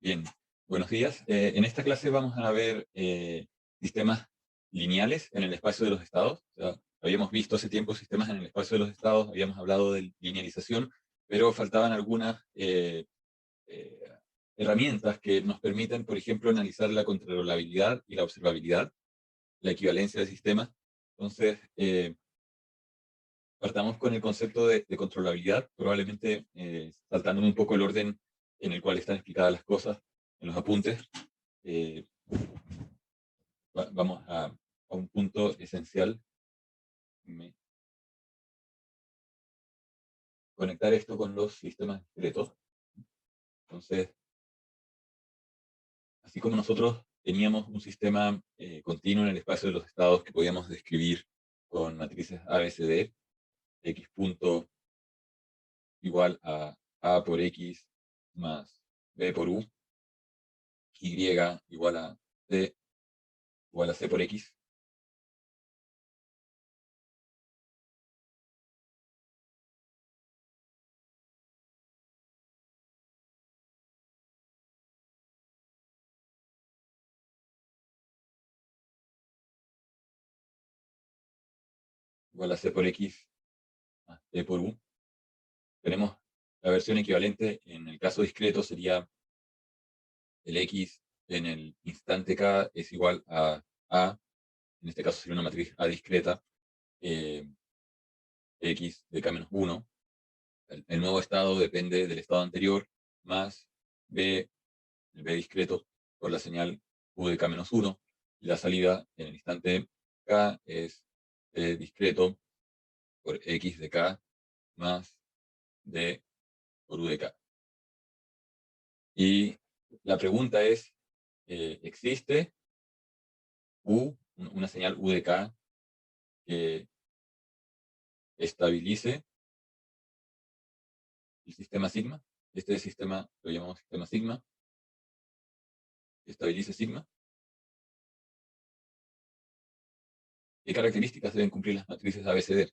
Bien, buenos días. En esta clase vamos a ver sistemas lineales en el espacio de los estados. O sea, habíamos visto hace tiempo sistemas en el espacio de los estados, habíamos hablado de linealización, pero faltaban algunas eh, herramientas que nos permiten, por ejemplo, analizar la controlabilidad y la observabilidad, la equivalencia de sistemas. Entonces, partamos con el concepto de controlabilidad, probablemente saltándome un poco el orden en el cual están explicadas las cosas en los apuntes. eh, Vamos a un punto esencial. Conectar esto con los sistemas discretos. Entonces, así como nosotros teníamos un sistema continuo en el espacio de los estados que podíamos describir con matrices ABCD, x punto igual a por x más b por u, y igual a c igual a c por x. Igual a c por x más b por u. Tenemos la versión equivalente en el caso discreto, sería el x en el instante k es igual a a, en este caso sería una matriz A discreta, x de k-1. El nuevo estado depende del estado anterior, más b, el b discreto, por la señal u de k-1. Y la salida en el instante k es b discreto por x de k más d por u de k. Y la pregunta es, ¿existe una señal u de k que estabilice el sistema sigma? Este sistema lo llamamos sistema sigma. Estabilice sigma. ¿Qué características deben cumplir las matrices ABCD?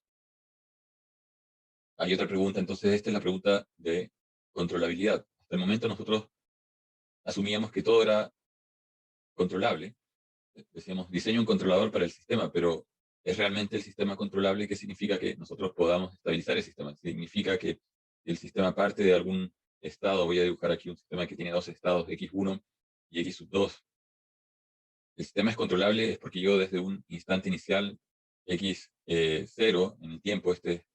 Hay otra pregunta, entonces esta es la pregunta de controlabilidad. Hasta el momento nosotros asumíamos que todo era controlable. Decíamos, diseño un controlador para el sistema, pero ¿es realmente el sistema controlable? ¿Qué significa que nosotros podamos estabilizar el sistema? Significa que el sistema parte de algún estado. Voy a dibujar aquí un sistema que tiene dos estados, x1 y x2. El sistema es controlable es porque yo desde un instante inicial, x0, en el tiempo, este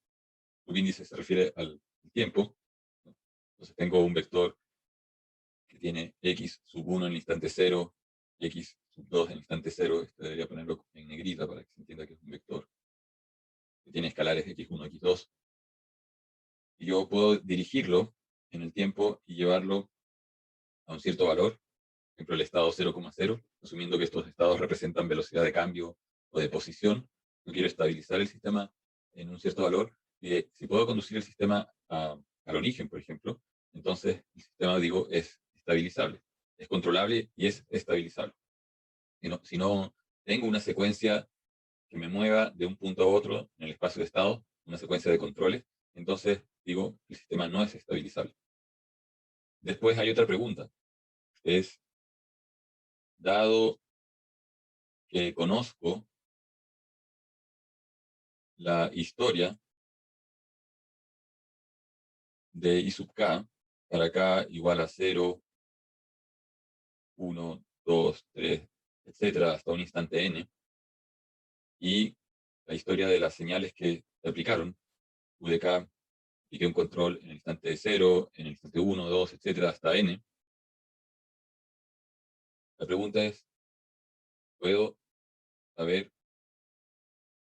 subíndice se refiere al tiempo. Entonces tengo un vector que tiene x sub 1 en el instante 0, x sub 2 en el instante 0. Este debería ponerlo en negrita para que se entienda que es un vector que tiene escalares x1, x2. Y yo puedo dirigirlo en el tiempo y llevarlo a un cierto valor, por ejemplo el estado 0,0, asumiendo que estos estados representan velocidad de cambio o de posición. Yo quiero estabilizar el sistema en un cierto valor. Y si puedo conducir el sistema al origen, por ejemplo, entonces el sistema, digo, es estabilizable, es controlable y es estabilizable. Si no tengo una secuencia que me mueva de un punto a otro en el espacio de estado, una secuencia de controles, entonces digo, el sistema no es estabilizable. Después hay otra pregunta, es, dado que conozco la historia de I sub k, para k igual a 0, 1, 2, 3, etcétera, hasta un instante n, y la historia de las señales que se aplicaron, u de k, apliqué un control en el instante 0, en el instante 1, 2, etcétera, hasta n. La pregunta es, ¿puedo saber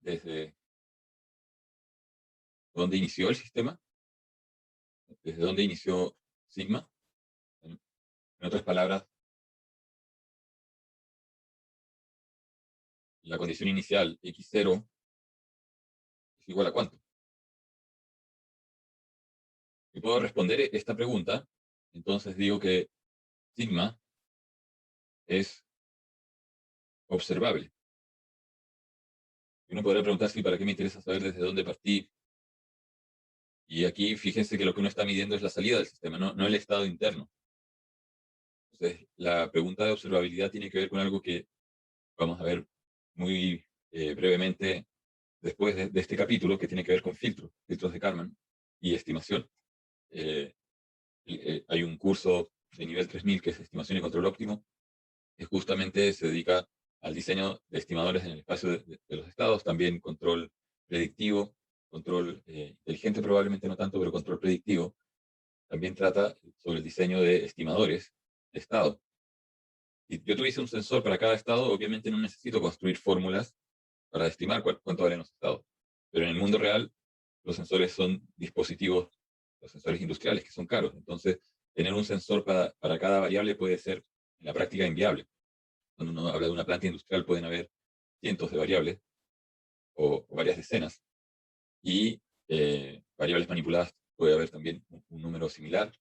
desde dónde inició el sistema? ¿Desde dónde inició sigma? En otras palabras, la condición inicial x0 es igual a ¿cuánto? Si puedo responder esta pregunta, entonces digo que sigma es observable. Y uno podría preguntar, si ¿para qué me interesa saber desde dónde partí? Y aquí fíjense que lo que uno está midiendo es la salida del sistema, no el estado interno. Entonces, la pregunta de observabilidad tiene que ver con algo que vamos a ver muy brevemente después de este capítulo, que tiene que ver con filtros de Kalman y estimación. Eh, Hay un curso de nivel 3000 que es estimación y control óptimo, que justamente se dedica al diseño de estimadores en el espacio de los estados, también control predictivo, control inteligente probablemente no tanto, pero control predictivo. También trata sobre el diseño de estimadores de estado. Y yo tuviese un sensor para cada estado, obviamente no necesito construir fórmulas para estimar cuánto valen los estados. Pero en el mundo real, los sensores son dispositivos, los sensores industriales, que son caros. Entonces, tener un sensor para cada variable puede ser en la práctica inviable. Cuando uno habla de una planta industrial pueden haber cientos de variables o varias decenas. Y variables manipuladas puede haber también un número similar.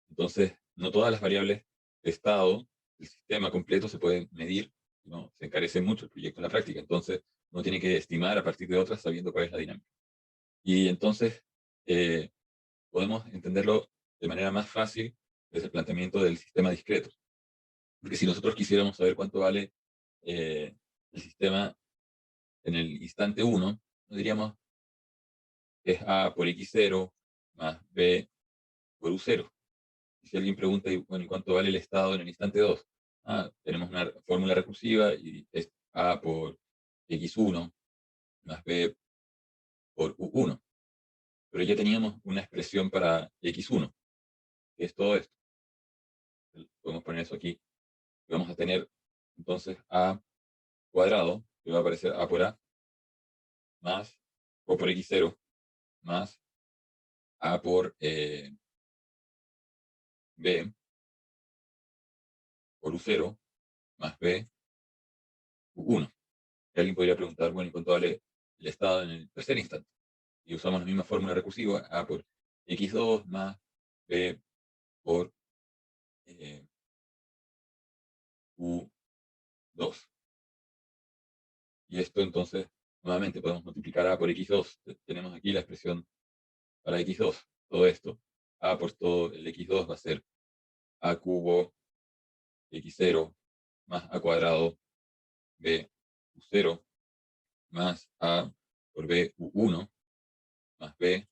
Entonces, no todas las variables de estado del sistema completo se pueden medir, ¿no? Se encarece mucho el proyecto en la práctica. Entonces, uno tiene que estimar a partir de otras sabiendo cuál es la dinámica. Y entonces, eh, podemos entenderlo de manera más fácil desde el planteamiento del sistema discreto. Porque si nosotros quisiéramos saber cuánto vale el sistema en el instante 1, diríamos que es A por X0 más B por U0. Y si alguien pregunta, bueno, ¿y cuánto vale el estado en el instante 2? Tenemos una fórmula recursiva y es A por X1 más B por U1. Pero ya teníamos una expresión para X1, que es todo esto. Podemos poner eso aquí. Vamos a tener entonces A cuadrado, que va a aparecer A por A, más O por X0, más A por B por U0, más B U1. Y alguien podría preguntar, bueno, ¿y cuánto vale el estado en el tercer instante? Y usamos la misma fórmula recursiva, A por X2 más B por U2. Y esto entonces, nuevamente, podemos multiplicar A por X2. Tenemos aquí la expresión para X2. Todo esto, A por todo el X2 va a ser A cubo X0 más A cuadrado B U0 más A por B U1 más B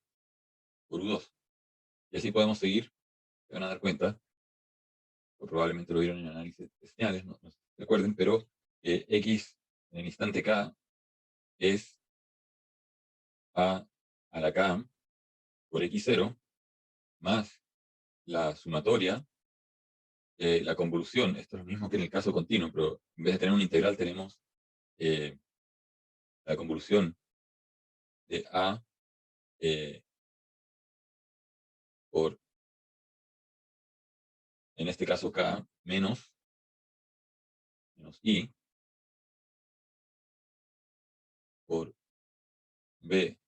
por U2. Y así podemos seguir. Se van a dar cuenta, o probablemente lo vieron en el análisis de señales, no se recuerden, pero X en el instante K es a la K por X0 más la sumatoria, la convolución. Esto es lo mismo que en el caso continuo, pero en vez de tener una integral tenemos la convolución de A por, en este caso K, menos I por B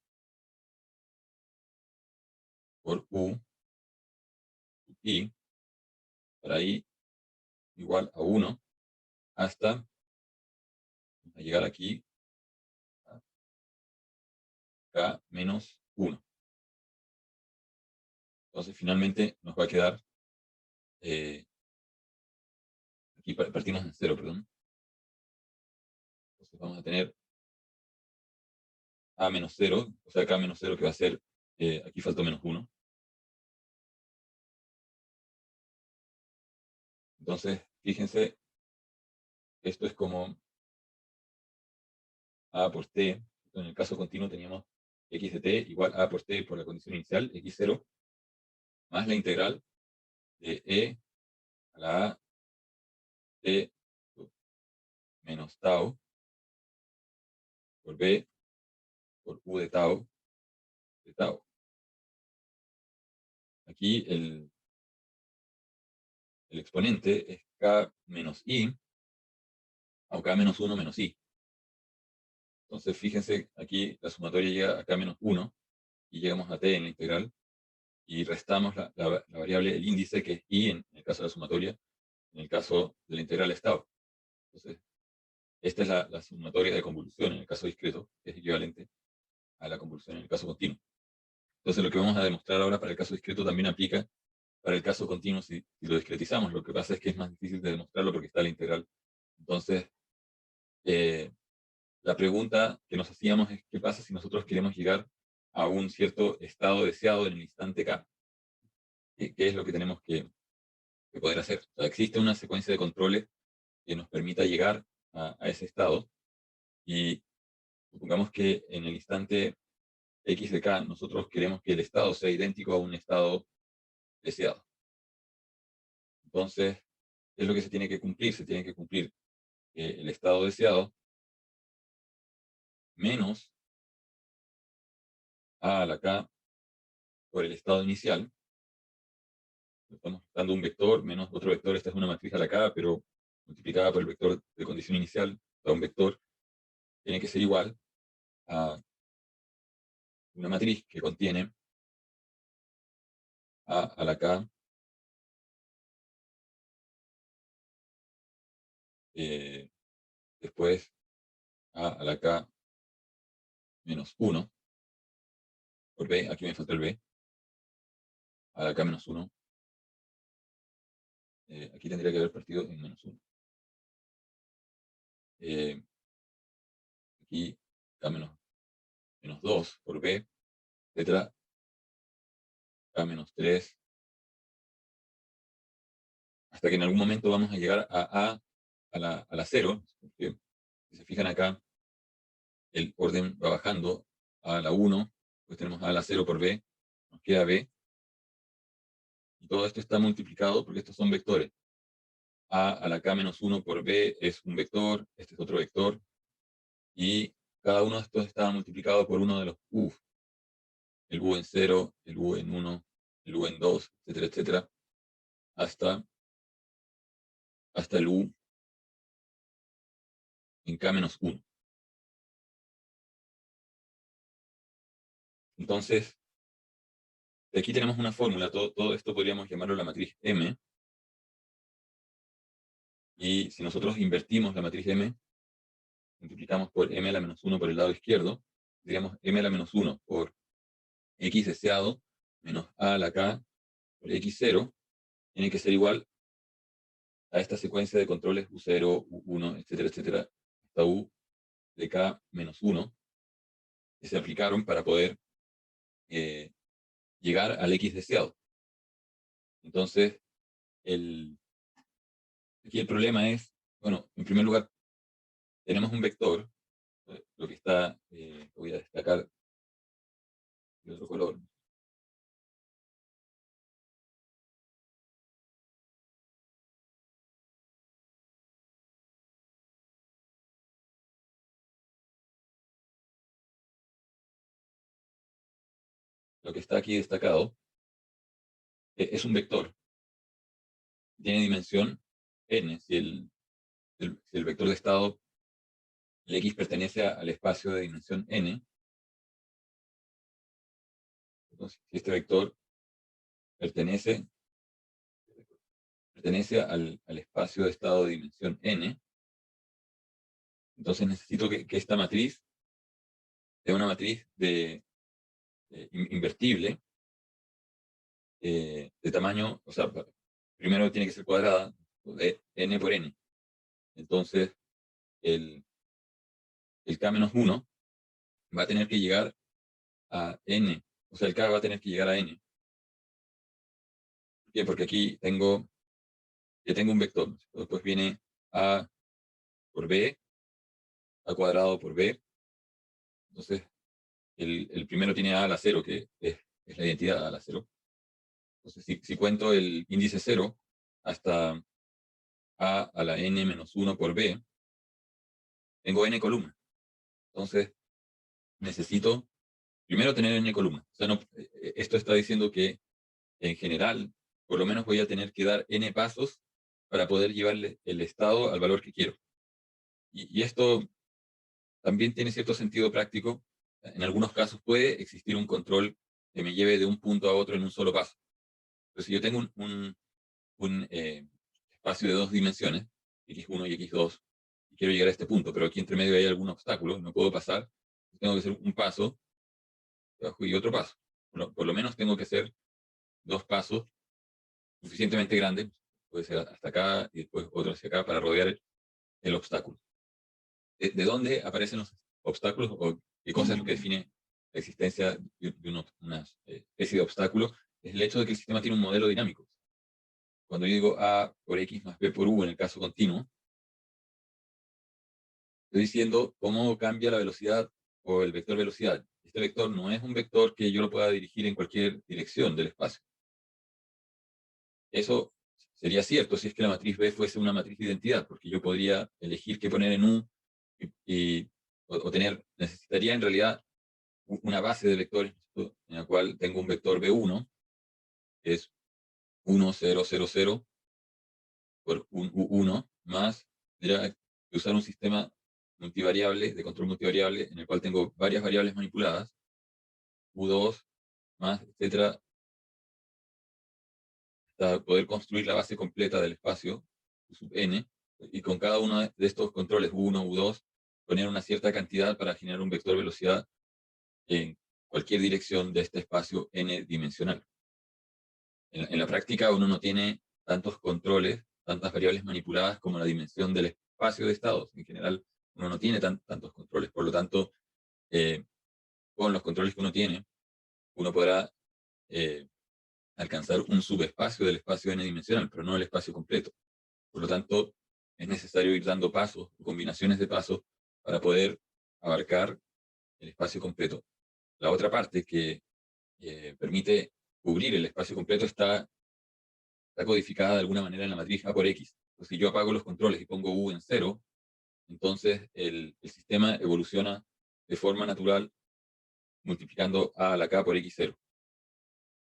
por U I para I igual a 1 hasta llegar aquí a K menos 1. Entonces finalmente nos va a quedar, aquí partimos en 0, perdón. Entonces vamos a tener A menos 0, o sea K menos 0 que va a ser, aquí faltó menos 1. Entonces, fíjense, esto es como A por T. En el caso continuo teníamos X de T igual a por T por la condición inicial, X0, más la integral de E a la A T menos tau por B por U de tau. Aquí el exponente es K menos I, o K menos 1 menos I. Entonces, fíjense, aquí la sumatoria llega a K menos 1 y llegamos a T en la integral y restamos la variable, el índice, que es I en el caso de la sumatoria, en el caso de la integral es tau. Entonces, esta es la sumatoria de convolución en el caso discreto, que es equivalente a la convolución en el caso continuo. Entonces, lo que vamos a demostrar ahora para el caso discreto también aplica para el caso continuo si lo discretizamos. Lo que pasa es que es más difícil de demostrarlo porque está la integral. Entonces, la pregunta que nos hacíamos es qué pasa si nosotros queremos llegar a un cierto estado deseado en el instante K. ¿Qué es lo que tenemos que poder hacer? O sea, existe una secuencia de controles que nos permita llegar a ese estado, y supongamos que en el instante X de K nosotros queremos que el estado sea idéntico a un estado deseado. Entonces, ¿qué es lo que se tiene que cumplir? Se tiene que cumplir el estado deseado menos a la K por el estado inicial. Estamos dando un vector menos otro vector. Esta es una matriz a la K, pero multiplicada por el vector de condición inicial, da un vector. Tiene que ser igual a una matriz que contiene a la K después a la K menos 1 por B. Aquí me falta el B. A la K menos 1. Aquí tendría que haber partido en menos 1. Aquí K menos 2 por B, etcétera, K menos 3, hasta que en algún momento vamos a llegar a la 0, porque si se fijan acá, el orden va bajando a la 1, pues tenemos a la 0 por B, nos queda B, y todo esto está multiplicado porque estos son vectores. A la K menos 1 por B es un vector, este es otro vector, y cada uno de estos está multiplicado por uno de los U. El U en 0, el U en 1, el U en 2, etcétera, etcétera, hasta el U en K menos 1. Entonces, aquí tenemos una fórmula. Todo esto podríamos llamarlo la matriz M. Y si nosotros invertimos la matriz M, multiplicamos por M a la menos 1 por el lado izquierdo, diríamos M a la menos 1 por X deseado menos A a la K por X0, tiene que ser igual a esta secuencia de controles U0, U1, etcétera, etcétera, hasta U de K menos 1, que se aplicaron para poder llegar al X deseado. Entonces, aquí el problema es, bueno, en primer lugar, tenemos un vector, lo que está, voy a destacar de otro color. Lo que está aquí destacado es un vector. Tiene dimensión n. Si el vector de estado, el x pertenece al espacio de dimensión n, entonces si este vector pertenece al espacio de estado de dimensión n, entonces necesito que esta matriz sea una matriz invertible, de tamaño, o sea, primero tiene que ser cuadrada, de n por n. Entonces, el K-1 va a tener que llegar a n, o sea, el K va a tener que llegar a n. ¿Por qué? Porque aquí ya tengo un vector. Después viene A por B, A cuadrado por B. Entonces, el primero tiene A a la 0, que es la identidad A a la 0. Entonces, si cuento el índice 0 hasta A a la n menos 1 por B, tengo n columnas. Entonces, necesito primero tener n columnas. O sea, esto está diciendo que en general, por lo menos voy a tener que dar n pasos para poder llevarle el estado al valor que quiero. Y esto también tiene cierto sentido práctico. En algunos casos puede existir un control que me lleve de un punto a otro en un solo paso. Pero si yo tengo un espacio de 2 dimensiones, x1 y x2, y quiero llegar a este punto, pero aquí entre medio hay algún obstáculo, no puedo pasar, tengo que hacer un paso y otro paso. Por lo menos tengo que hacer 2 pasos suficientemente grande, puede ser hasta acá y después otro hacia acá para rodear el obstáculo. ¿De dónde aparecen los obstáculos o qué cosa es lo que define la existencia de una especie de obstáculo? Es el hecho de que el sistema tiene un modelo dinámico. Cuando yo digo A por X más B por U en el caso continuo, estoy diciendo cómo cambia la velocidad o el vector velocidad. Este vector no es un vector que yo lo pueda dirigir en cualquier dirección del espacio. Eso sería cierto si es que la matriz B fuese una matriz de identidad, porque yo podría elegir qué poner en U o necesitaría en realidad una base de vectores en la cual tengo un vector B1, que es 1, 0, 0, 0, por un U1, más tendría que usar un sistema multivariable, de control multivariable, en el cual tengo varias variables manipuladas, U2, más, etcétera, hasta poder construir la base completa del espacio, sub n, y con cada uno de estos controles, U1, U2, poner una cierta cantidad para generar un vector velocidad en cualquier dirección de este espacio n dimensional. En la práctica uno no tiene tantos controles, tantas variables manipuladas como la dimensión del espacio de estados. En general, uno no tiene tantos controles. Por lo tanto, con los controles que uno tiene, uno podrá alcanzar un subespacio del espacio n dimensional, pero no el espacio completo. Por lo tanto, es necesario ir dando pasos, combinaciones de pasos, para poder abarcar el espacio completo. La otra parte que permite cubrir el espacio completo está codificada de alguna manera en la matriz A por X. Pues si yo apago los controles y pongo U en 0, entonces el sistema evoluciona de forma natural multiplicando A a la K por X0.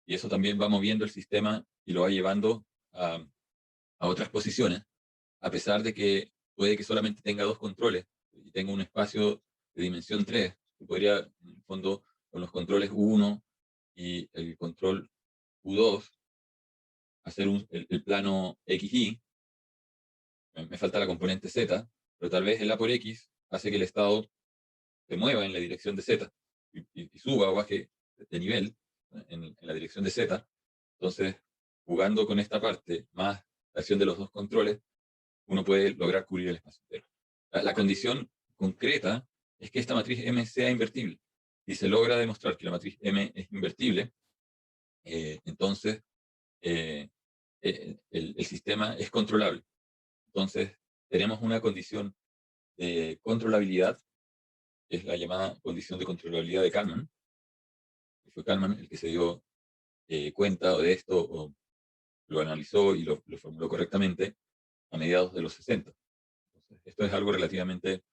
Y eso también va moviendo el sistema y lo va llevando a otras posiciones, a pesar de que puede que solamente tenga dos controles y tenga un espacio de dimensión 3, que podría, en el fondo, con los controles U1 y el control U2, hacer el plano XY. Me falta la componente Z, pero tal vez el A por X hace que el estado se mueva en la dirección de Z y suba o baje de nivel en la dirección de Z. Entonces, jugando con esta parte más la acción de los dos controles, uno puede lograr cubrir el espacio entero. La condición concreta es que esta matriz M sea invertible. Si se logra demostrar que la matriz M es invertible, entonces el sistema es controlable. Entonces, tenemos una condición de controlabilidad, que es la llamada condición de controlabilidad de Kalman. Fue Kalman el que se dio cuenta de esto, o lo analizó y lo formuló correctamente a mediados de los 60. Entonces, esto es algo relativamente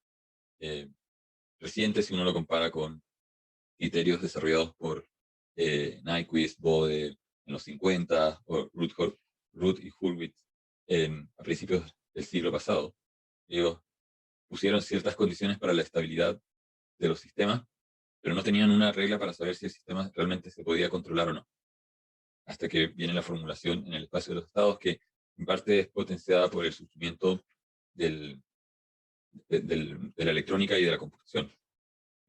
reciente si uno lo compara con criterios desarrollados por Nyquist, Bode en los 50, o Root y Hurwitz a principios del siglo pasado. Ellos pusieron ciertas condiciones para la estabilidad de los sistemas, pero no tenían una regla para saber si el sistema realmente se podía controlar o no. Hasta que viene la formulación en el espacio de los estados, que en parte es potenciada por el surgimiento de la electrónica y de la computación.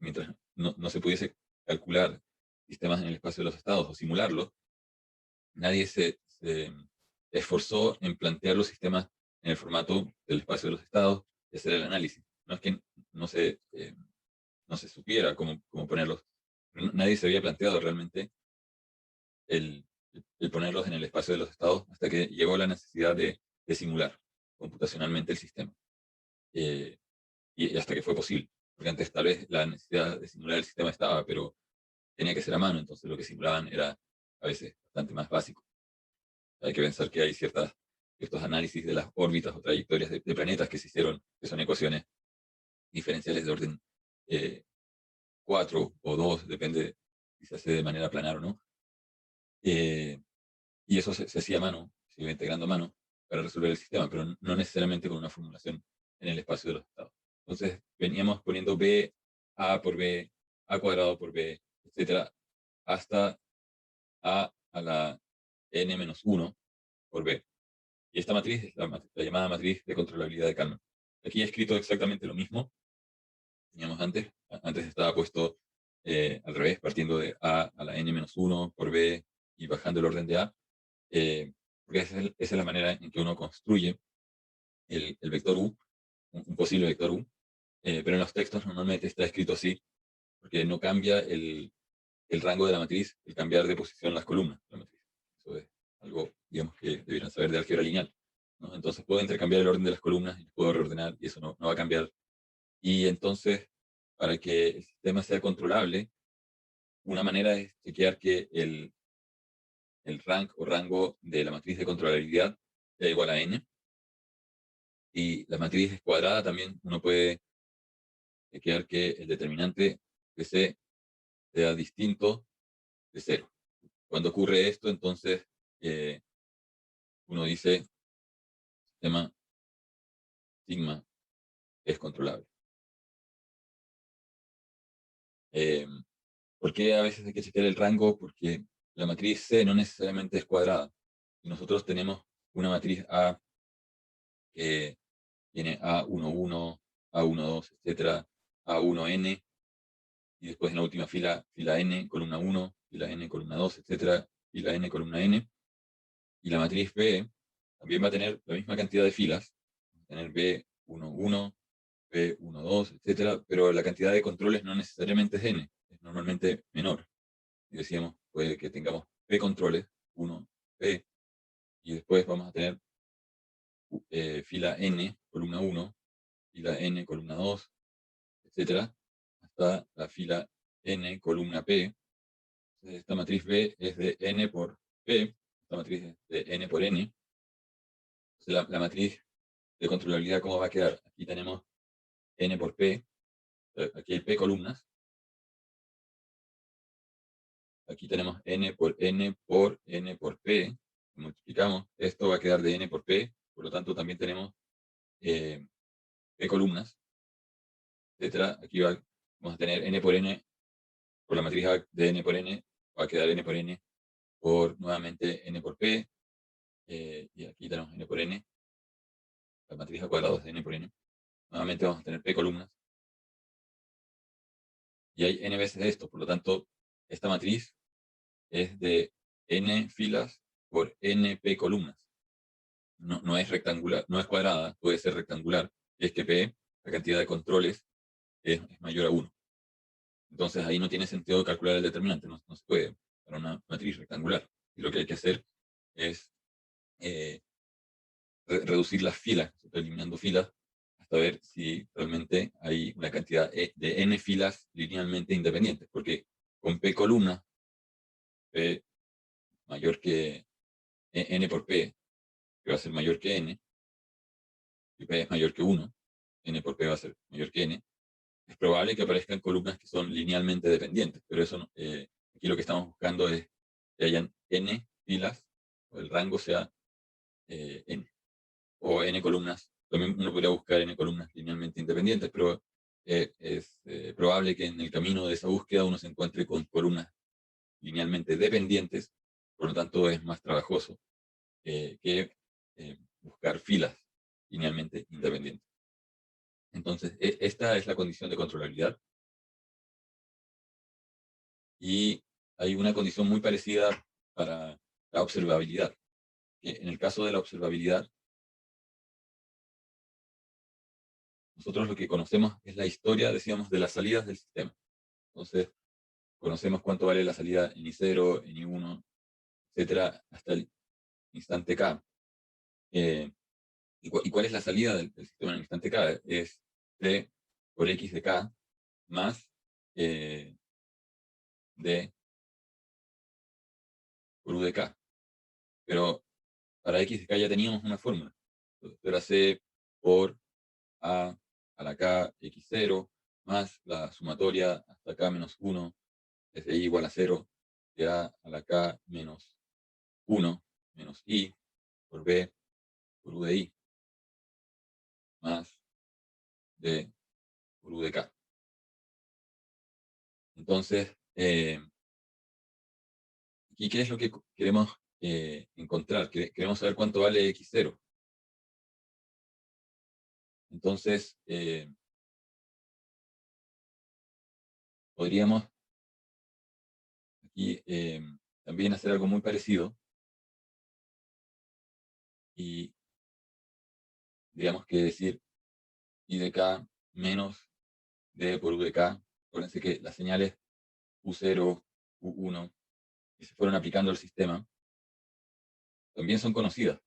Mientras no se pudiese calcular sistemas en el espacio de los estados o simularlos, nadie se esforzó en plantear los sistemas en el formato del espacio de los estados y hacer el análisis. No es que no se supiera cómo ponerlos. Nadie se había planteado realmente el ponerlos en el espacio de los estados hasta que llegó la necesidad de simular computacionalmente el sistema. Y hasta que fue posible. Porque antes tal vez la necesidad de simular el sistema estaba, pero tenía que ser a mano, entonces lo que simulaban era a veces bastante más básico. Hay que pensar que hay ciertos análisis de las órbitas o trayectorias de planetas que se hicieron, que son ecuaciones diferenciales de orden 4 o 2, depende si se hace de manera planar o no. Y eso se hacía a mano, se iba integrando a mano para resolver el sistema, pero no necesariamente con una formulación en el espacio de los estados. Entonces veníamos poniendo B, A por B, A cuadrado por B, etcétera, hasta A a la n-1 por B. Y esta matriz es la llamada matriz de controlabilidad de Kalman. Aquí he escrito exactamente lo mismo que teníamos antes. Antes estaba puesto al revés, partiendo de A a la n-1 por B y bajando el orden de A. porque esa es la manera en que uno construye el vector U, un posible vector U, pero en los textos normalmente está escrito así, porque no cambia el rango de la matriz, el cambiar de posición las columnas de la matriz. Eso es algo, digamos, que deberían saber de álgebra lineal, ¿no? Entonces puedo intercambiar el orden de las columnas y puedo reordenar y eso no va a cambiar. Y entonces, para que el sistema sea controlable, una manera es chequear que el rank o rango de la matriz de controlabilidad sea igual a n. Y la matriz es cuadrada también, uno puede chequear que el determinante de C sea distinto de cero. Cuando ocurre esto, entonces uno dice sistema sigma es controlable. Eh, ¿Por qué a veces hay que chequear el rango? Porque la matriz C no necesariamente es cuadrada. Y nosotros tenemos una matriz A que tiene A11, A12, etcétera, A1n, y después en la última fila n, columna 1, fila n, columna 2, etcétera, fila n, columna n. Y la matriz B también va a tener la misma cantidad de filas, va a tener B11, B12, etcétera, pero la cantidad de controles no necesariamente es n, es normalmente menor. Y decíamos, puede que tengamos P controles, 1, P, y después vamos a tener fila n, columna 1, fila n, columna 2, etcétera, hasta la fila n, columna P. Entonces, esta matriz B es de n por P, esta matriz es de n por n. Entonces, la matriz de controlabilidad, ¿cómo va a quedar? Aquí tenemos n por P, aquí hay P columnas, aquí tenemos n por n por n por P, multiplicamos, esto va a quedar de n por P, por lo tanto también tenemos P columnas, etcétera. Aquí vamos a tener n por n, por la matriz de n por n, va a quedar n por n por nuevamente n por P, y aquí tenemos n por n, la matriz a cuadrados de n por n. Nuevamente vamos a tener P columnas, y hay n veces de esto, por lo tanto, esta matriz es de n filas por np columnas. No es rectangular, no es cuadrada, puede ser rectangular, y es que P, la cantidad de controles, es mayor a 1. Entonces ahí no tiene sentido calcular el determinante, no se puede para una matriz rectangular. Y lo que hay que hacer es reducir las filas, eliminando filas, hasta ver si realmente hay una cantidad de n filas linealmente independientes, porque con P columna, P mayor que n por P, que va a ser mayor que n, y P es mayor que 1, n por P va a ser mayor que n, es probable que aparezcan columnas que son linealmente dependientes, pero eso aquí lo que estamos buscando es que hayan n filas, o el rango sea n, o n columnas. También uno podría buscar n columnas linealmente independientes, pero es probable que en el camino de esa búsqueda uno se encuentre con columnas linealmente dependientes, por lo tanto es más trabajoso que buscar filas linealmente independientes. Entonces, esta es la condición de controlabilidad. Y hay una condición muy parecida para la observabilidad. Que en el caso de la observabilidad, nosotros lo que conocemos es la historia, decíamos, de las salidas del sistema. Entonces, conocemos cuánto vale la salida en I0, en I1, etcétera, hasta el instante K. ¿Y cuál es la salida del sistema en el instante K? Es D por X de K más D por U de K. Pero para X de K ya teníamos una fórmula. Entonces, era C por a la K X0 más la sumatoria hasta K menos 1 es de I igual a 0 de A la K menos 1 menos I por B por U de I más D por U de K. Entonces, ¿y qué es lo que queremos encontrar? Queremos saber cuánto vale X0. Entonces, podríamos aquí también hacer algo muy parecido, y tendríamos que decir I de K menos D por U de K. Acuérdense que las señales U0, U1, que se fueron aplicando al sistema, también son conocidas.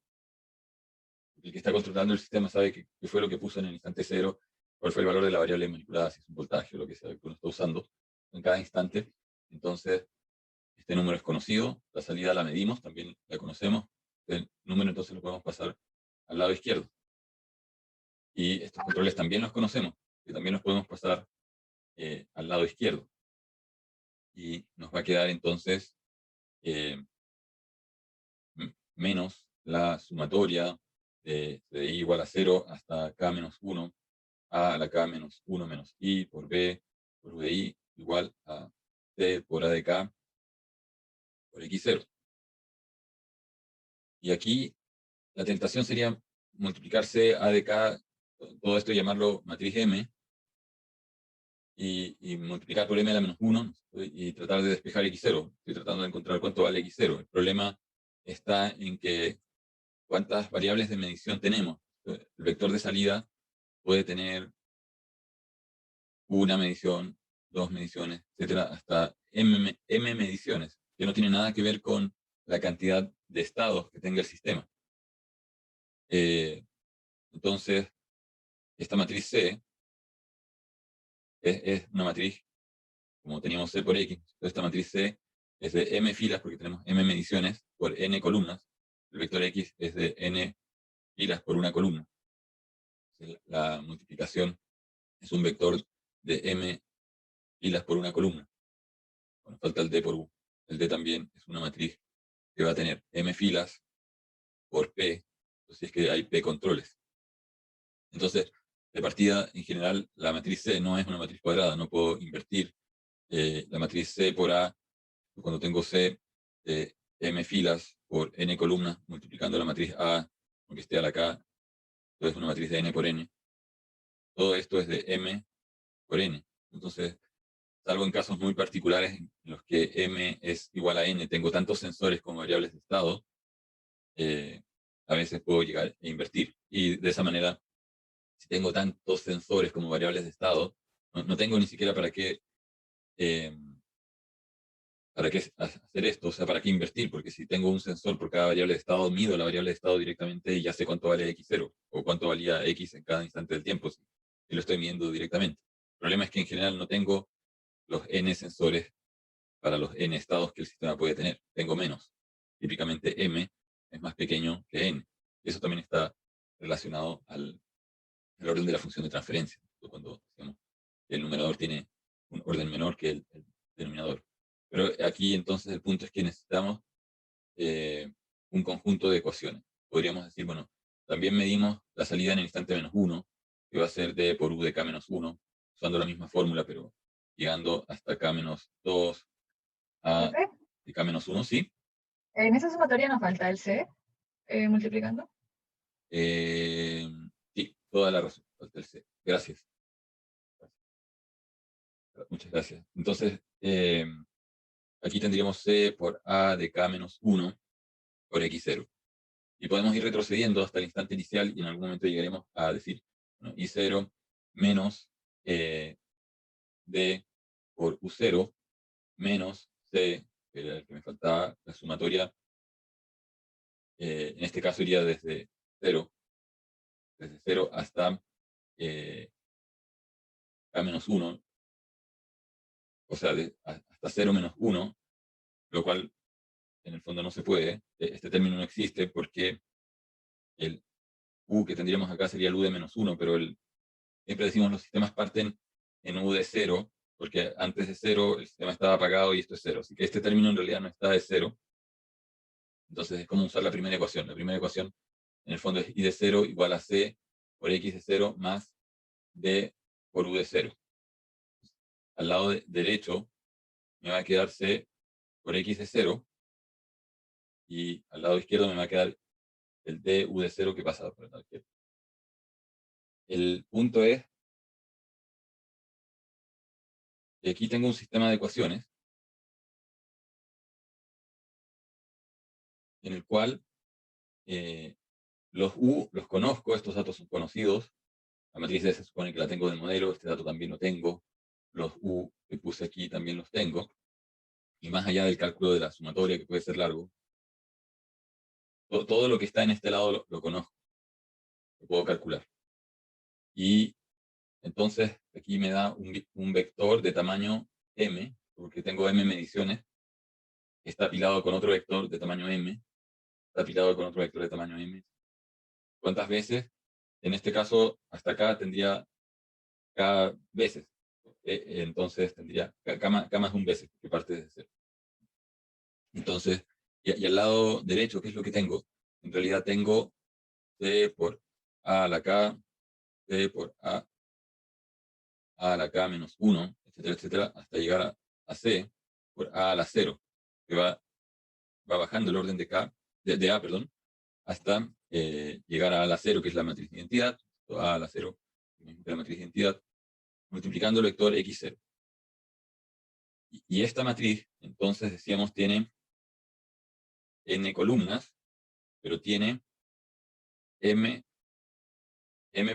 El que está controlando el sistema sabe qué fue lo que puso en el instante cero, cuál fue el valor de la variable manipulada, si es un voltaje o lo que sea que uno está usando en cada instante. Entonces, este número es conocido, la salida la medimos, también la conocemos. El número entonces lo podemos pasar al lado izquierdo. Y estos controles también los conocemos, que también los podemos pasar al lado izquierdo. Y nos va a quedar entonces menos la sumatoria de i igual a 0 hasta k menos 1, a la k menos 1 menos i por b por u de i igual a c por a de k por x0. Y aquí la tentación sería multiplicarse a de k, todo esto y llamarlo matriz m, y multiplicar por m a la menos 1 y tratar de despejar x0. Estoy tratando de encontrar cuánto vale x0. El problema está en que cuántas variables de medición tenemos. El vector de salida puede tener una medición, dos mediciones, etcétera, hasta m mediciones, que no tiene nada que ver con la cantidad de estados que tenga el sistema. Entonces, esta matriz C es una matriz, como teníamos C por X, esta matriz C es de m filas, porque tenemos m mediciones, por n columnas. El vector X es de n filas por una columna. La multiplicación es un vector de m filas por una columna. Bueno, falta el D por U. El D también es una matriz que va a tener m filas por P, si es que hay P controles. Entonces, de partida, en general, la matriz C no es una matriz cuadrada, no puedo invertir la matriz C por A, cuando tengo C de m filas por n columnas, multiplicando la matriz A, aunque esté a la K, entonces una matriz de n por n. Todo esto es de m por n. Entonces, salvo en casos muy particulares en los que m es igual a n, tengo tantos sensores como variables de estado, a veces puedo llegar a invertir. Y de esa manera, si tengo tantos sensores como variables de estado, no tengo ni siquiera eh, para qué hacer esto, o sea, para qué invertir, porque si tengo un sensor por cada variable de estado, mido la variable de estado directamente y ya sé cuánto vale x0, o cuánto valía x en cada instante del tiempo, si lo estoy midiendo directamente. El problema es que en general no tengo los n sensores para los n estados que el sistema puede tener. Tengo menos. Típicamente m es más pequeño que n. Y eso también está relacionado al orden de la función de transferencia. Cuando digamos, el numerador tiene un orden menor que el denominador. Pero aquí entonces el punto es que necesitamos un conjunto de ecuaciones. Podríamos decir, bueno, también medimos la salida en el instante menos 1, que va a ser d por u de k menos 1, usando la misma fórmula, pero llegando hasta k menos 2 a Profe, de k menos 1, ¿sí? en esa sumatoria nos falta el C multiplicando. Eh, sí, toda la razón. Falta el C. Gracias. Muchas gracias. Entonces, aquí tendríamos C por A de K menos 1 por X0. Y podemos ir retrocediendo hasta el instante inicial y en algún momento llegaremos a decir, bueno, I0 menos D por U0 menos C, que era el que me faltaba, la sumatoria, en este caso iría desde 0 hasta K menos 1, o sea, hasta 0 menos 1, lo cual en el fondo no se puede. Este término no existe porque el U que tendríamos acá sería el U de menos 1, pero siempre decimos los sistemas parten en U de 0, porque antes de 0 el sistema estaba apagado y esto es 0. Así que este término en realidad no está de 0. Entonces es como usar la primera ecuación. La primera ecuación en el fondo es I de 0 igual a C por X de 0 más D por U de 0. Al lado derecho me va a quedar C por X de 0 y al lado izquierdo me va a quedar el du de 0 que pasa por el lado izquierdo. El punto es que aquí tengo un sistema de ecuaciones en el cual Los U los conozco, estos datos son conocidos. La matriz D se supone que la tengo del modelo, este dato también lo tengo. Los U que puse aquí también los tengo. Y más allá del cálculo de la sumatoria, que puede ser largo, todo lo que está en este lado lo conozco, lo puedo calcular. Y entonces aquí me da un vector de tamaño m, porque tengo m mediciones, que está apilado con otro vector de tamaño m, está apilado con otro vector de tamaño m. ¿Cuántas veces? En este caso, hasta acá tendría k veces. Entonces tendría k más un veces, que parte de cero. Entonces, y al lado derecho, ¿qué es lo que tengo? En realidad tengo c por a a la k, c por a a la k menos 1, etcétera, etcétera, hasta llegar a c por a la 0, que va bajando el orden de k, de a, perdón, hasta llegar a la 0, que es la matriz de identidad, a la 0, la matriz de identidad, multiplicando el vector x0. Y esta matriz, entonces decíamos, tiene n columnas, pero tiene m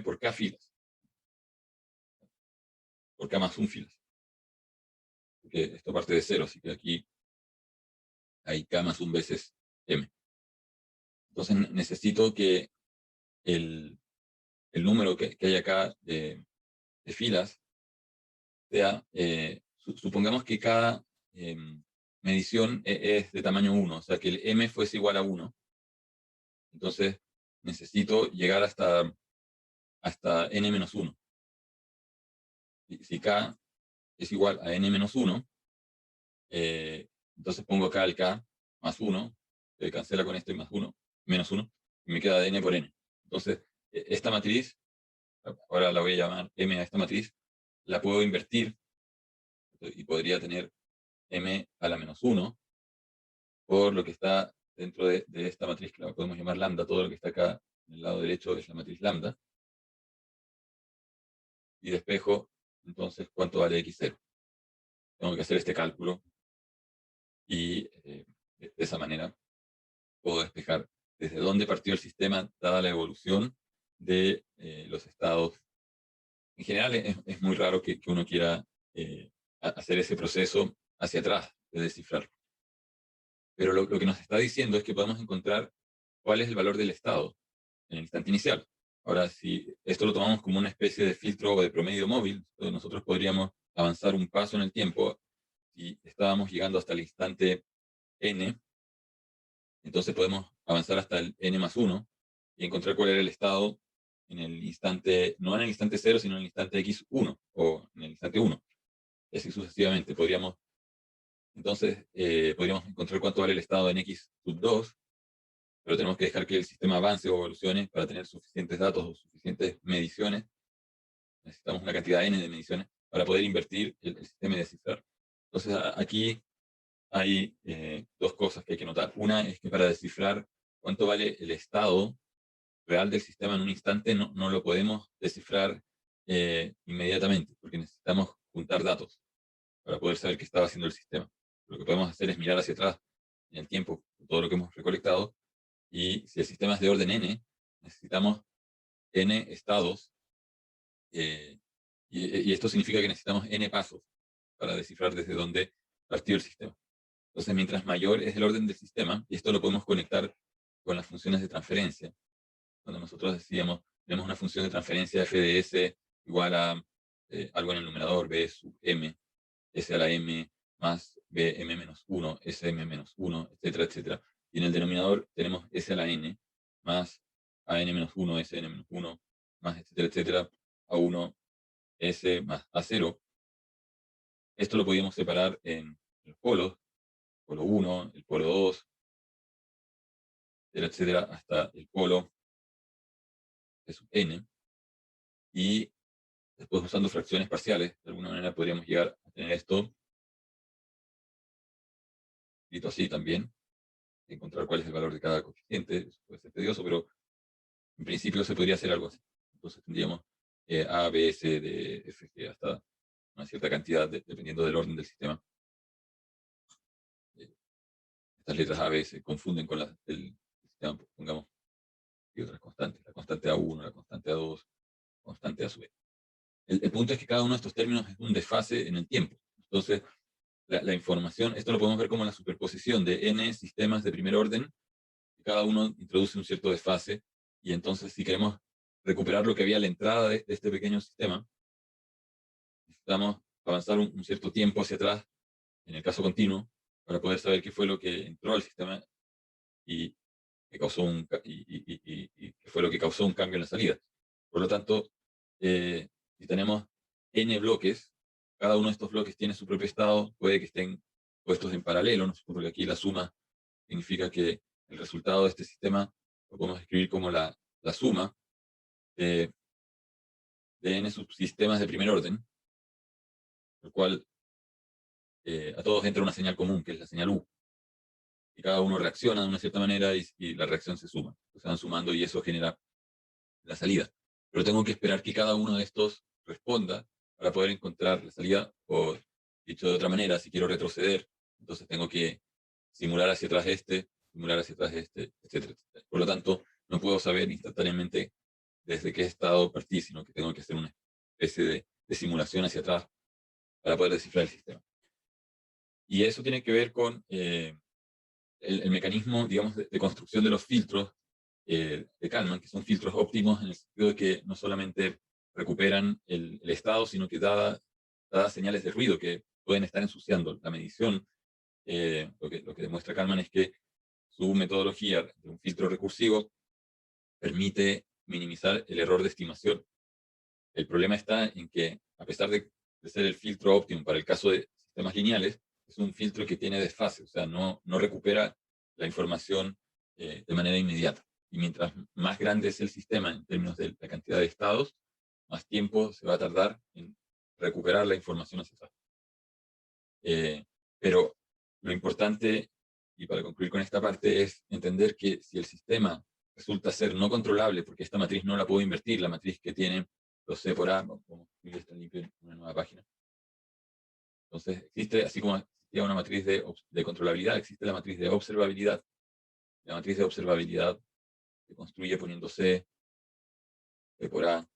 por k filas, por k más 1 filas. Porque esto parte de 0, así que aquí hay k más 1 veces m. Entonces necesito que el número que hay acá de filas sea, supongamos que cada medición es de tamaño 1, o sea que el m fuese igual a 1. Entonces necesito llegar hasta n menos 1. Si k es igual a n menos 1, entonces pongo acá el k más 1, se cancela con este más 1, menos 1, y me queda de n por n. Entonces, esta matriz, ahora la voy a llamar m a esta matriz, la puedo invertir y podría tener m a la menos 1 por lo que está dentro de esta matriz, que la podemos llamar lambda. Todo lo que está acá en el lado derecho es la matriz lambda. Y despejo, entonces, ¿cuánto vale x0? Tengo que hacer este cálculo y de esa manera puedo despejar desde dónde partió el sistema dada la evolución de los estados. En general es muy raro que uno quiera hacer ese proceso hacia atrás de descifrar. Pero lo que nos está diciendo es que podemos encontrar cuál es el valor del estado en el instante inicial. Ahora, si esto lo tomamos como una especie de filtro o de promedio móvil, nosotros podríamos avanzar un paso en el tiempo y estábamos llegando hasta el instante n, entonces podemos avanzar hasta el n más 1 y encontrar cuál era el estado en el instante, no en el instante 0, sino en el instante x1 o en el instante 1. Así sucesivamente. Entonces, podríamos encontrar cuánto vale el estado en x sub 2, pero tenemos que dejar que el sistema avance o evolucione para tener suficientes datos o suficientes mediciones. Necesitamos una cantidad n de mediciones para poder invertir el sistema y descifrar. Entonces, aquí hay dos cosas que hay que notar. Una es que para descifrar cuánto vale el estado real del sistema en un instante, no lo podemos descifrar inmediatamente, porque necesitamos juntar datos para poder saber qué estaba haciendo el sistema. Lo que podemos hacer es mirar hacia atrás en el tiempo, todo lo que hemos recolectado, y si el sistema es de orden n, necesitamos n estados, y esto significa que necesitamos n pasos para descifrar desde dónde partió el sistema. Entonces, mientras mayor es el orden del sistema, y esto lo podemos conectar con las funciones de transferencia, cuando nosotros decíamos, tenemos una función de transferencia f de s igual a algo en el numerador, b sub m, s a la m, más bm menos 1, sm menos 1, etcétera, etcétera. Y en el denominador tenemos s a la n, más an menos 1, sn menos 1, más etcétera, etcétera, a1, s más a0. Esto lo podíamos separar en los polos, polo 1, el polo 2, etcétera, etcétera, hasta el polo de sub n. Y después, usando fracciones parciales, de alguna manera podríamos llegar a tener esto escrito así también, encontrar cuál es el valor de cada coeficiente. Eso puede ser tedioso, pero en principio se podría hacer algo así. Entonces tendríamos A, B, C, D, F, G, hasta una cierta cantidad, dependiendo del orden del sistema. Estas letras A, B se confunden con las del sistema, pongamos. y otras constantes, la constante A1, la constante A2, constante A sub. El punto es que cada uno de estos términos es un desfase en el tiempo. Entonces, la información, esto lo podemos ver como la superposición de n sistemas de primer orden, cada uno introduce un cierto desfase, y entonces si queremos recuperar lo que había a la entrada de este pequeño sistema, necesitamos avanzar un cierto tiempo hacia atrás, en el caso continuo, para poder saber qué fue lo que entró al sistema y que causó y qué fue lo que causó un cambio en la salida. Por lo tanto, si tenemos n bloques, cada uno de estos bloques tiene su propio estado, puede que estén puestos en paralelo, ¿no? Porque aquí la suma significa que el resultado de este sistema lo podemos escribir como la suma de n subsistemas de primer orden, el cual a todos entra una señal común, que es la señal U. Y cada uno reacciona de una cierta manera y la reacción se suma. Se van sumando y eso genera la salida. Pero tengo que esperar que cada uno de estos responda para poder encontrar la salida, o dicho de otra manera, si quiero retroceder, entonces tengo que simular hacia atrás simular hacia atrás etcétera, etcétera. Por lo tanto, no puedo saber instantáneamente desde qué estado partí, sino que tengo que hacer una especie de simulación hacia atrás para poder descifrar el sistema. Y eso tiene que ver con el mecanismo, digamos, de construcción de los filtros de Kalman, que son filtros óptimos en el sentido de que no solamente recuperan el estado, sino que dadas señales de ruido que pueden estar ensuciando la medición, lo que demuestra Kalman es que su metodología de un filtro recursivo permite minimizar el error de estimación. El problema está en que, a pesar de ser el filtro óptimo para el caso de sistemas lineales, es un filtro que tiene desfase, o sea, no recupera la información de manera inmediata. Y mientras más grande es el sistema en términos de la cantidad de estados, más tiempo se va a tardar en recuperar la información hacia atrás. Pero lo importante, y para concluir con esta parte, es entender que si el sistema resulta ser no controlable, porque esta matriz no la puedo invertir, la matriz que tiene los C por A, vamos a escribir esto limpio en una nueva página. Entonces, existe, así como existía una matriz de controlabilidad, existe la matriz de observabilidad. La matriz de observabilidad se construye poniendo C por A,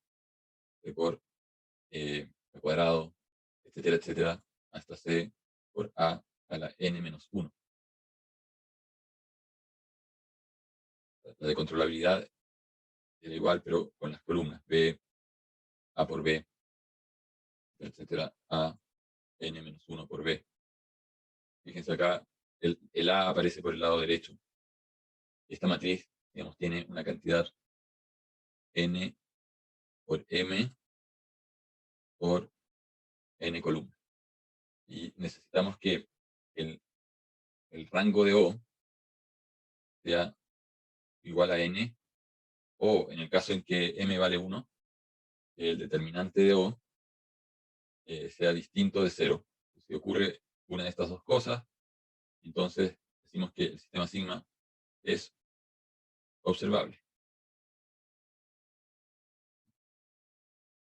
C por al cuadrado, etcétera, etcétera, hasta C por A a la n-1. La de controlabilidad era igual, pero con las columnas B, A por B, etcétera, A, n-1 por B. Fíjense acá, el A aparece por el lado derecho. Esta matriz, digamos, tiene una cantidad n por m por n columnas. Y necesitamos que el rango de O sea igual a n, o en el caso en que m vale 1, el determinante de O sea distinto de 0. Si ocurre una de estas dos cosas, entonces decimos que el sistema sigma es observable.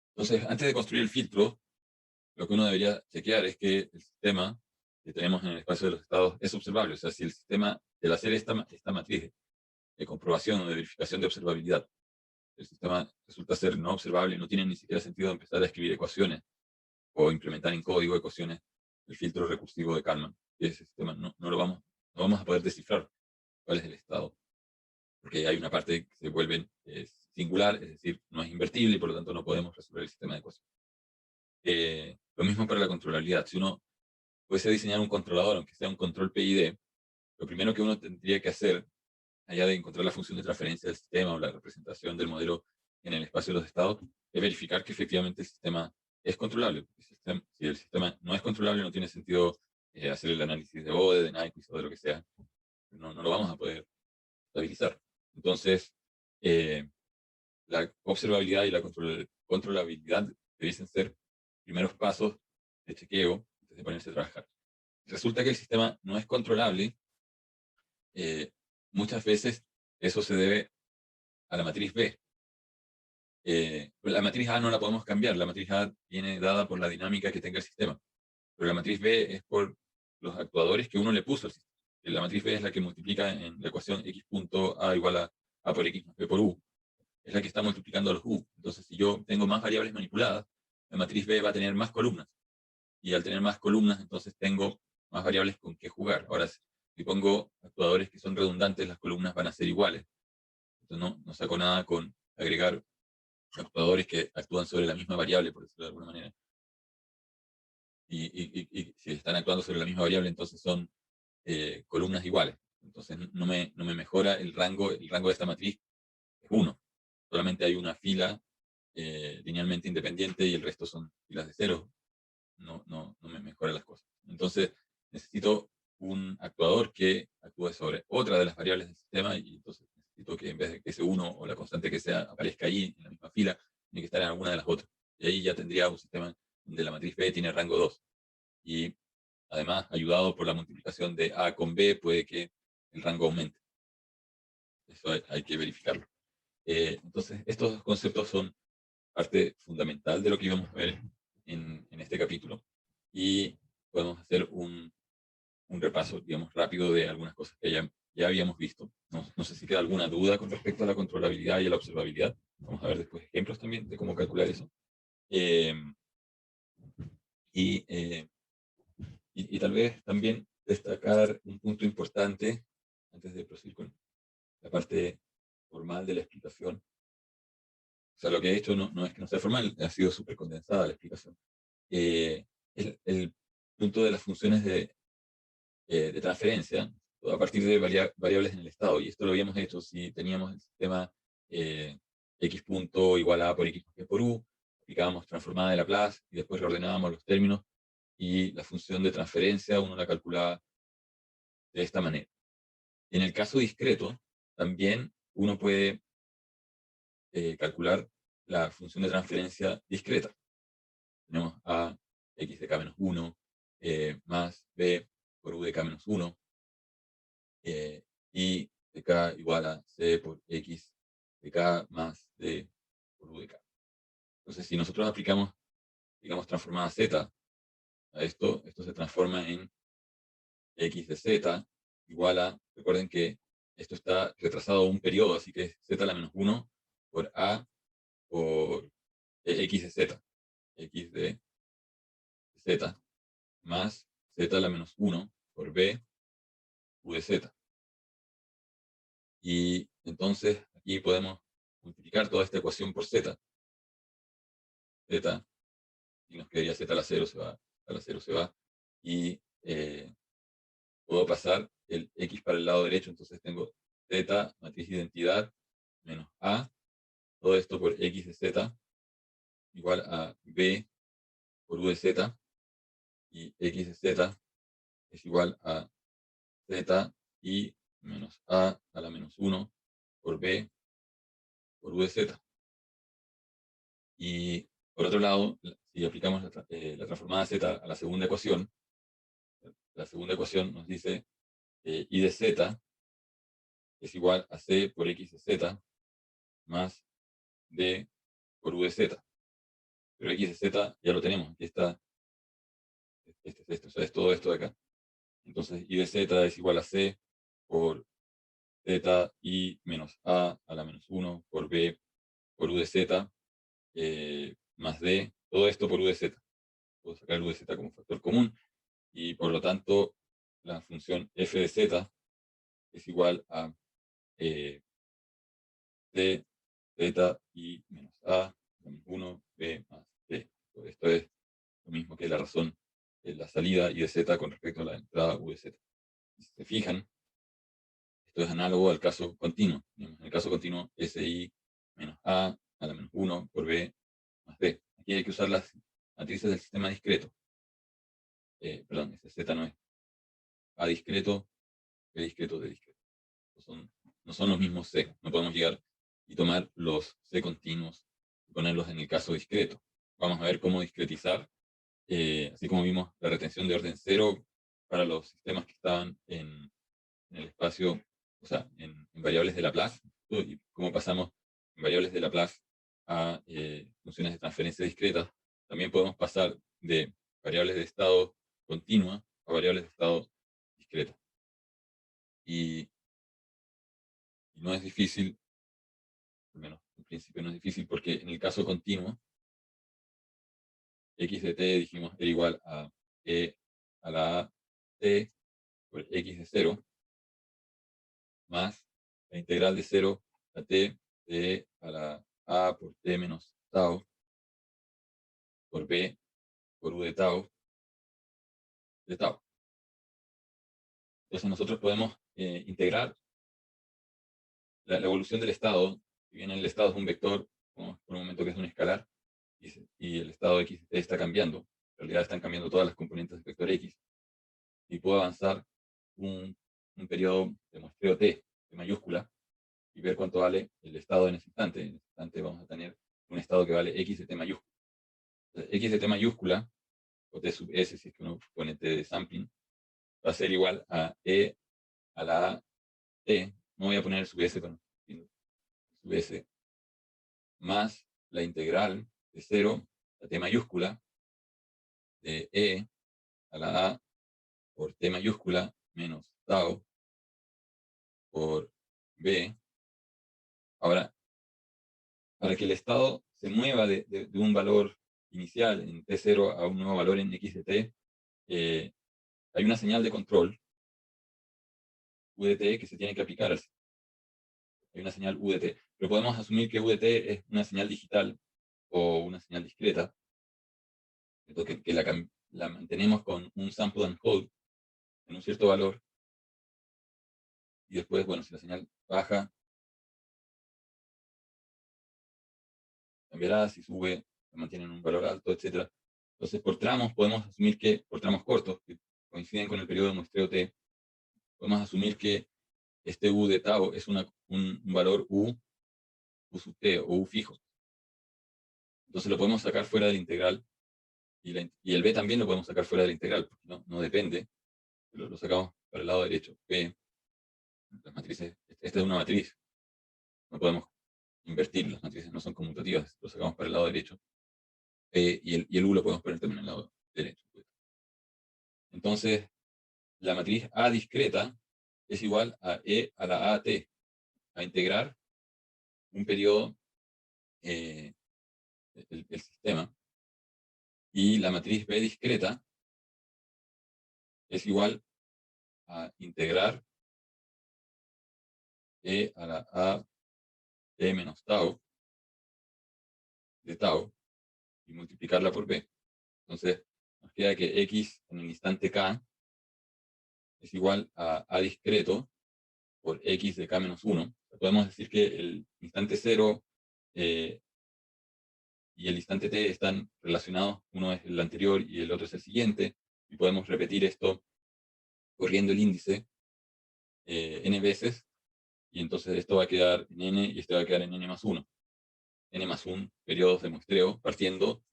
Entonces, antes de construir el filtro, lo que uno debería chequear es que el sistema que tenemos en el espacio de los estados es observable. O sea, si el sistema, al hacer esta matriz de comprobación o de verificación de observabilidad, el sistema resulta ser no observable, no tiene ni siquiera sentido empezar a escribir ecuaciones o implementar en código ecuaciones el filtro recursivo de Kalman. Y ese sistema no vamos a poder descifrar cuál es el estado, porque hay una parte que se vuelve singular, es decir, no es invertible y por lo tanto no podemos resolver el sistema de ecuaciones. Lo mismo para la controlabilidad. Si uno fuese a diseñar un controlador, aunque sea un control PID, lo primero que uno tendría que hacer, allá de encontrar la función de transferencia del sistema o la representación del modelo en el espacio de los estados, es verificar que efectivamente el sistema es controlable. Si el sistema no es controlable, no tiene sentido hacer el análisis de Bode, de Nyquist o de lo que sea. No lo vamos a poder estabilizar. Entonces, la observabilidad y la controlabilidad debiesen ser primeros pasos de chequeo antes de ponerse a trabajar. Resulta que el sistema no es controlable. Muchas veces eso se debe a la matriz B. La matriz A no la podemos cambiar, la matriz A viene dada por la dinámica que tenga el sistema, pero la matriz B es por los actuadores que uno le puso al sistema. La matriz B es la que multiplica en la ecuación x punto A igual a A por X más B por U, es la que está multiplicando a los U. Entonces, si yo tengo más variables manipuladas, la matriz B va a tener más columnas. Y al tener más columnas, entonces tengo más variables con qué jugar. Ahora, si pongo actuadores que son redundantes, las columnas van a ser iguales. Entonces, no saco nada con agregar actuadores que actúan sobre la misma variable, por decirlo de alguna manera. Y si están actuando sobre la misma variable, entonces son columnas iguales. Entonces no me mejora el rango de esta matriz es 1. Solamente hay una fila linealmente independiente y el resto son filas de cero. No me mejora las cosas. Entonces necesito un actuador que actúe sobre otra de las variables del sistema y entonces necesito que en vez de que ese 1 o la constante que sea aparezca ahí en la misma fila, tiene que estar en alguna de las otras. Y ahí ya tendría un sistema donde la matriz B tiene rango 2. Y además, ayudado por la multiplicación de A con B, puede que el rango aumente. Eso hay que verificarlo. Entonces, estos dos conceptos son parte fundamental de lo que íbamos a ver en este capítulo. Y podemos hacer un repaso, digamos, rápido de algunas cosas que ya habíamos visto. No sé si queda alguna duda con respecto a la controlabilidad y a la observabilidad. Vamos a ver después ejemplos también de cómo calcular eso. Y tal vez también destacar un punto importante antes de proseguir con la parte formal de la explicación. O sea, lo que he hecho no es que no sea formal, ha sido súper condensada la explicación. El punto de las funciones de transferencia a partir de variables en el estado. Y esto lo habíamos hecho si teníamos el sistema x punto igual a por x más b por u, aplicábamos transformada de Laplace y después reordenábamos los términos y la función de transferencia uno la calculaba de esta manera. En el caso discreto, también uno puede calcular la función de transferencia discreta. Tenemos a x de k menos 1 más b por u de k menos 1 y de k igual a c por x de k más d por u de k. Entonces, si nosotros aplicamos, digamos, transformada z a esto se transforma en x de z igual a, recuerden que esto está retrasado un periodo, así que es z a la menos 1 por a por x de z, x de z, más z a la menos 1 por b u de z. Y entonces aquí podemos multiplicar toda esta ecuación por z. Z, y nos quedaría z a la 0 se va, a la 0 se va, y puedo pasar el x para el lado derecho, entonces tengo z, matriz de identidad, menos a, todo esto por x de z, igual a b por u de z, y x de z es igual a z y menos a la menos 1 por b por u de z. Y por otro lado, si aplicamos la transformada z a la segunda ecuación nos dice y de z es igual a c por x de z más d por u de z. Pero x de z ya lo tenemos, aquí está, este es esto, o sea, es todo esto de acá. Entonces, y de z es igual a c por z y menos a la menos 1 por b por u de z más d, todo esto por u de z. Puedo sacar el u de z como factor común y por lo tanto la función f de z es igual a c, z y menos a menos 1 b más d. Esto es lo mismo que la razón de la salida y de z con respecto a la entrada u de z. Si se fijan, esto es análogo al caso continuo. En el caso continuo, si menos a la menos 1 por b más d. Aquí hay que usar las matrices del sistema discreto. Perdón, ese z no es a discreto, b discreto, d discreto. No son los mismos c. No podemos llegar y tomar los c continuos y ponerlos en el caso discreto. Vamos a ver cómo discretizar, así como vimos la retención de orden 0 para los sistemas que estaban en el espacio, o sea, en variables de Laplace, y cómo pasamos en variables de Laplace a funciones de transferencia discretas. También podemos pasar de variables de estado continua a variables de estado discreta. Y no es difícil al menos en principio no es difícil, porque en el caso continuo, x de t dijimos era igual a e a la a t por x de 0, más la integral de 0 a t de e a la a por t menos tau por b por u de tau de tau. Entonces nosotros podemos integrar la evolución del estado. Si bien el estado es un vector, por un momento que es un escalar, y el estado x de t está cambiando, en realidad están cambiando todas las componentes del vector x, y puedo avanzar un periodo de muestreo t de mayúscula y ver cuánto vale el estado en ese instante. En ese instante vamos a tener un estado que vale x de t mayúscula. Entonces, x de t mayúscula, o t sub s, si es que uno pone t de sampling, va a ser igual a e a la a t, no voy a poner sub s, pero sub s, más la integral de 0 a t mayúscula de e a la a por t mayúscula menos tau por b. Ahora, para que el estado se mueva de un valor inicial en t0 a un nuevo valor en x de t, hay una señal de control, u de t, que se tiene que aplicar. Hay una señal u de t, pero podemos asumir que u de t es una señal digital o una señal discreta, que la mantenemos con un sample and hold en un cierto valor, y después, bueno, si la señal baja, cambiará, si sube, la mantiene en un valor alto, etc. Entonces, por tramos, podemos asumir que, por tramos cortos, que coinciden con el periodo de muestreo t, podemos asumir que este u de tau es un valor u sub t, o u fijo. Entonces lo podemos sacar fuera de la integral, y el b también lo podemos sacar fuera de la integral, porque no depende, lo sacamos para el lado derecho. B, las matrices, esta es una matriz, no podemos invertir, las matrices no son conmutativas, lo sacamos para el lado derecho. Y el u lo podemos poner también en el lado derecho. Entonces, la matriz A discreta es igual a e a la a t, a integrar un periodo, el sistema, y la matriz B discreta es igual a integrar e a la a t menos tau de tau y multiplicarla por b. Entonces, nos queda que x en el instante k es igual a discreto por x de k menos 1. Podemos decir que el instante 0 y el instante t están relacionados, uno es el anterior y el otro es el siguiente, y podemos repetir esto corriendo el índice n veces, y entonces esto va a quedar en n y esto va a quedar en n más 1. N más 1 periodos de muestreo partiendo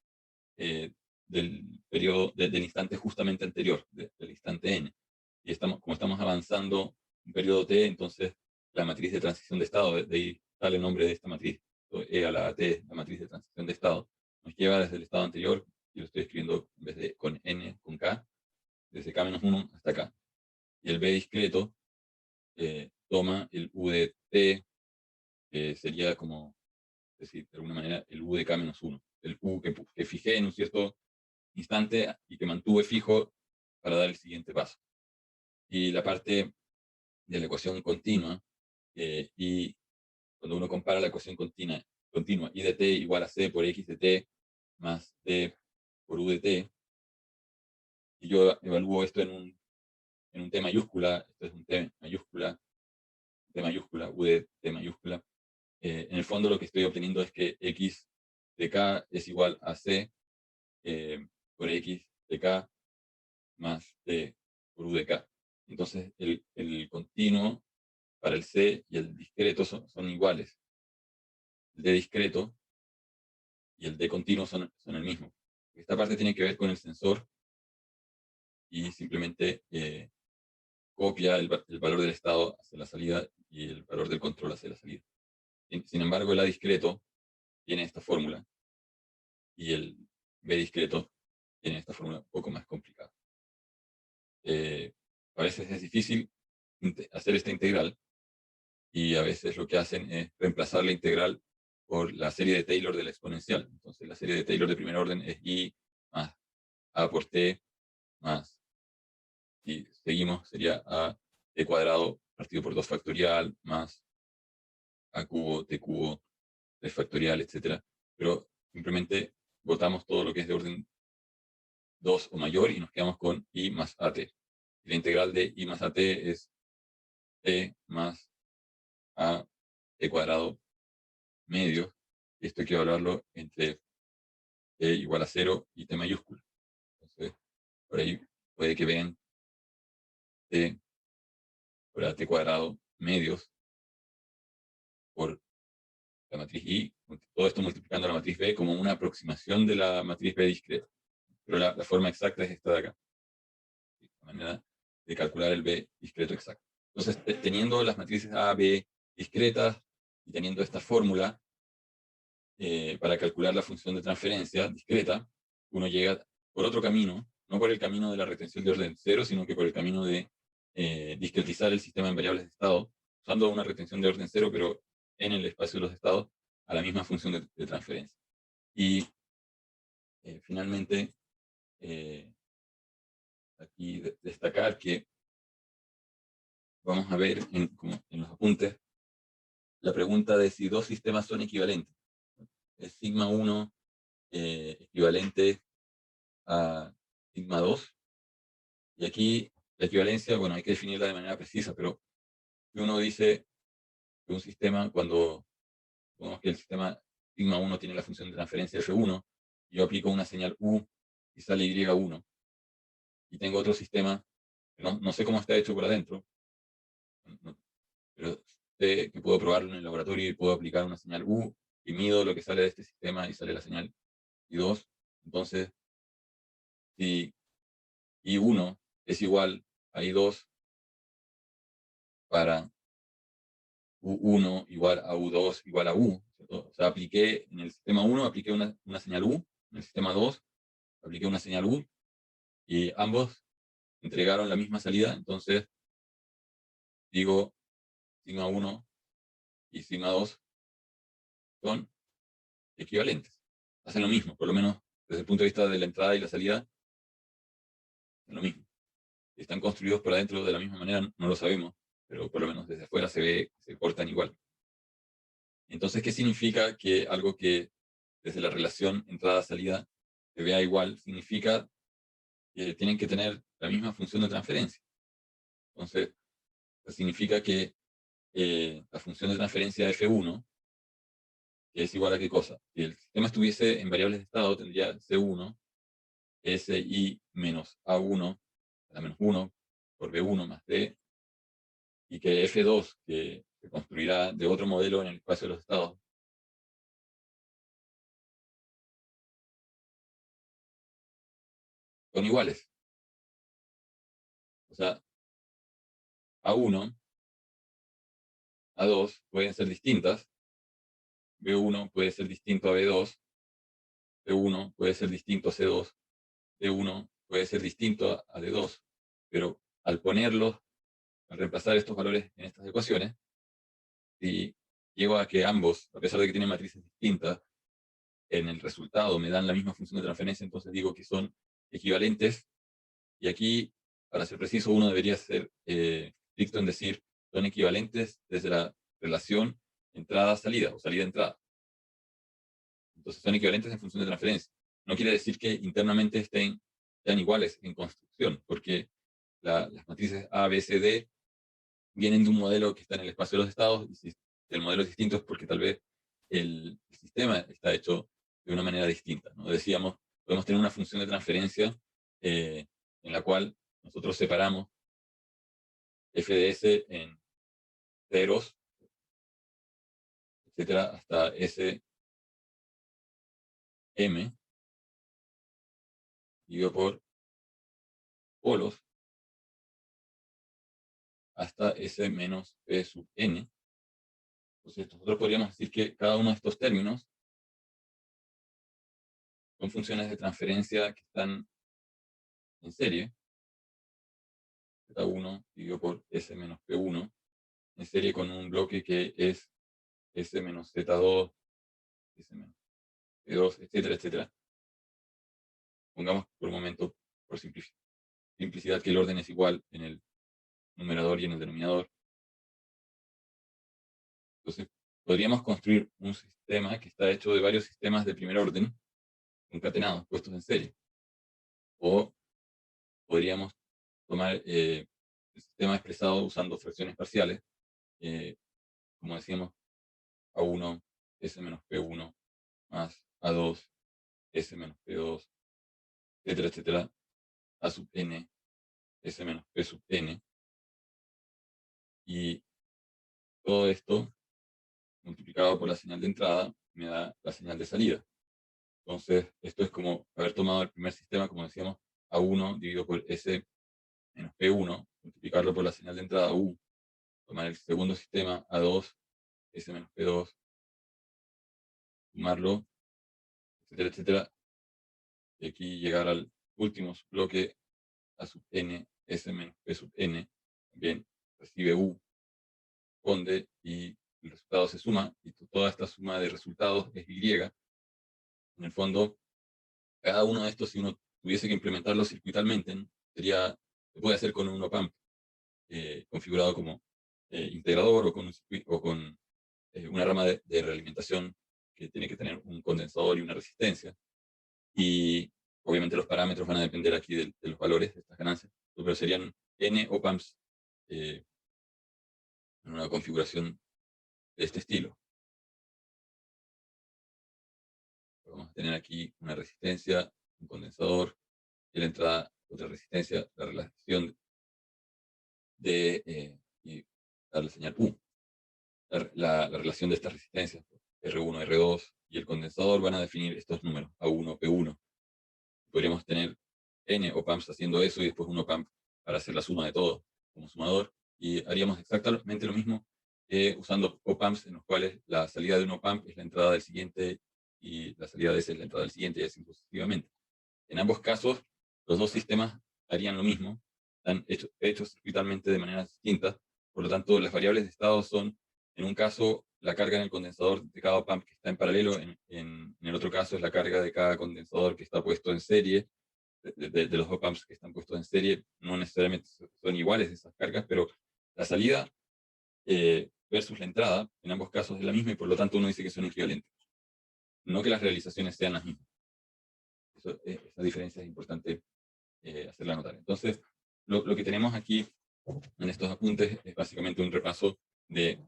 del periodo del instante justamente anterior, del instante n. Y como estamos avanzando un periodo t, entonces la matriz de transición de estado, de ahí sale el nombre de esta matriz, e a la t, la matriz de transición de estado, nos lleva desde el estado anterior, y lo estoy escribiendo en vez de con n, con k, desde k-1 hasta k. Y el b discreto toma el u de t, que sería como, es decir, de alguna manera, el u de k-1, el u que fijé en un cierto instante y que mantuve fijo para dar el siguiente paso. Y la parte de la ecuación continua, y cuando uno compara la ecuación continua y de t igual a c por x de t más t por u de t, y yo evalúo esto en un t mayúscula, esto es un t mayúscula, u de t mayúscula, en el fondo lo que estoy obteniendo es que x de k es igual a c por x de k más t por u de k. Entonces el continuo para el c y el discreto son iguales. El d discreto y el d continuo son el mismo. Esta parte tiene que ver con el sensor, y simplemente copia el valor del estado hacia la salida y el valor del control hacia la salida. Sin embargo, el a discreto tiene esta fórmula, y el b discreto tiene esta fórmula un poco más complicada. A veces es difícil hacer esta integral, y a veces lo que hacen es reemplazar la integral por la serie de Taylor de la exponencial. Entonces la serie de Taylor de primer orden es I más A por T más, si seguimos, sería A T cuadrado partido por 2 factorial más A cubo, T cubo, 3 factorial, etc. Pero simplemente botamos todo lo que es de orden 2 o mayor y nos quedamos con I más AT. Y la integral de I más AT es T más A T cuadrado medio. Y esto hay que evaluarlo entre T igual a 0 y T mayúscula. Entonces, por ahí puede que vean T por AT cuadrado medios por la matriz I, todo esto multiplicando la matriz B como una aproximación de la matriz B discreta. Pero la forma exacta es esta de acá. La manera de calcular el B discreto exacto. Entonces, teniendo las matrices A, B discretas y teniendo esta fórmula para calcular la función de transferencia discreta, uno llega por otro camino, no por el camino de la retención de orden 0, sino que por el camino de discretizar el sistema en variables de estado, usando una retención de orden 0, pero en el espacio de los estados, a la misma función de transferencia. Y finalmente, aquí destacar que vamos a ver como en los apuntes la pregunta de si dos sistemas son equivalentes. Es sigma 1 equivalente a sigma 2. Y aquí la equivalencia, bueno, hay que definirla de manera precisa, pero si uno dice que un sistema, cuando supongamos que el sistema sigma 1 tiene la función de transferencia F1, yo aplico una señal U y sale Y1, y tengo otro sistema, no sé cómo está hecho por adentro, pero sé que puedo probarlo en el laboratorio y puedo aplicar una señal U y mido lo que sale de este sistema y sale la señal I2. Entonces, si I1 es igual a I2 para U1 igual a U2 igual a U, ¿cierto? O sea, apliqué en el sistema 1, apliqué una señal U, en el sistema 2, apliqué una señal U, y ambos entregaron la misma salida, entonces digo sigma 1 y sigma 2 son equivalentes. Hacen lo mismo, por lo menos desde el punto de vista de la entrada y la salida, hacen lo mismo. Si están construidos por adentro de la misma manera, no lo sabemos, pero por lo menos desde afuera se ve, se cortan igual. Entonces, ¿qué significa que algo que desde la relación entrada-salida se vea igual? Significa que tienen que tener la misma función de transferencia. Entonces, significa que la función de transferencia F1, que es igual a qué cosa. Si el sistema estuviese en variables de estado, tendría C1, SI menos A1, a la menos 1 por B1 más D, y que F2, que se construirá de otro modelo en el espacio de los estados, son iguales. O sea, A1, A2 pueden ser distintas, B1 puede ser distinto a B2, C1 puede ser distinto a C2, D1 puede ser distinto a D2, pero al ponerlos, al reemplazar estos valores en estas ecuaciones, si llego a que ambos, a pesar de que tienen matrices distintas, en el resultado me dan la misma función de transferencia, entonces digo que son equivalentes. Y aquí, para ser preciso, uno debería ser estricto en decir son equivalentes desde la relación entrada-salida o salida-entrada. Entonces son equivalentes en función de transferencia. No quiere decir que internamente sean iguales en construcción, porque las matrices A, B, C, D vienen de un modelo que está en el espacio de los estados, y si el modelo es distinto es porque tal vez el sistema está hecho de una manera distinta, ¿no? Decíamos, podemos tener una función de transferencia en la cual nosotros separamos f de s en ceros, etcétera, hasta S m dividido por polos, hasta S menos P sub n. Entonces nosotros podríamos decir que cada uno de estos términos son funciones de transferencia que están en serie, Z1 dividido por S menos P1, en serie con un bloque que es S menos Z2 S menos P2, etcétera, etcétera. Pongamos por un momento, por simplicidad, que el orden es igual en el numerador y en el denominador. Entonces, podríamos construir un sistema que está hecho de varios sistemas de primer orden, concatenados, puestos en serie. O podríamos tomar el sistema expresado usando fracciones parciales, como decíamos, A1, S menos P1, más A2, S menos P2, etcétera, etcétera, A sub n, S menos P sub n. Y todo esto multiplicado por la señal de entrada me da la señal de salida. Entonces, esto es como haber tomado el primer sistema, como decíamos, A1 dividido por S menos P1, multiplicarlo por la señal de entrada U, tomar el segundo sistema A2, S menos P2, sumarlo, etcétera, etcétera, y aquí llegar al último bloque A sub n, S menos P sub n, también recibe U, responde, y el resultado se suma, y toda esta suma de resultados es Y. En el fondo, cada uno de estos, si uno tuviese que implementarlo circuitalmente, ¿no? Se puede hacer con un op-amp configurado como integrador o con una rama de realimentación que tiene que tener un condensador y una resistencia. Y obviamente los parámetros van a depender aquí de los valores de estas ganancias, pero serían n op-amps en una configuración de este estilo. Vamos a tener aquí una resistencia, un condensador, y la entrada otra resistencia, la relación y dar la señal U. La relación de estas resistencias, R1, R2 y el condensador van a definir estos números, A1, P1. Podríamos tener n op-amps haciendo eso y después un op-amp para hacer la suma de todo como sumador, y haríamos exactamente lo mismo usando op-amps en los cuales la salida de un op-amp es la entrada del siguiente y la salida de ese es la entrada del siguiente, y así sucesivamente. En ambos casos, los dos sistemas harían lo mismo, están hechos circuitalmente de maneras distintas, por lo tanto las variables de estado son, en un caso, la carga en el condensador de cada op-amp que está en paralelo, en el otro caso es la carga de cada condensador que está puesto en serie, de los op-amps que están puestos en serie, no necesariamente son iguales esas cargas, pero la salida versus la entrada, en ambos casos es la misma, y por lo tanto uno dice que son equivalentes. No que las realizaciones sean las mismas. Esa diferencia es importante hacerla notar. Entonces, lo que tenemos aquí en estos apuntes es básicamente un repaso de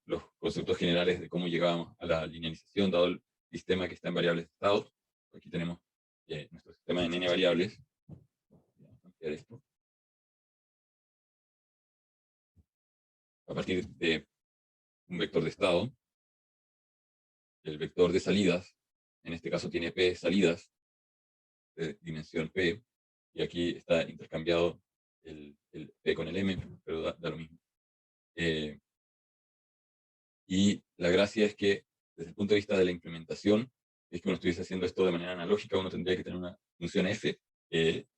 los conceptos generales de cómo llegábamos a la linealización, dado el sistema que está en variables de estado. Aquí tenemos nuestro sistema en n variables. Vamos a ampliar esto. A partir de un vector de estado, el vector de salidas, en este caso tiene P salidas de dimensión P, y aquí está intercambiado el P con el M, pero da lo mismo. Y la gracia es que, desde el punto de vista de la implementación, es que uno estuviese haciendo esto de manera analógica, uno tendría que tener una función f,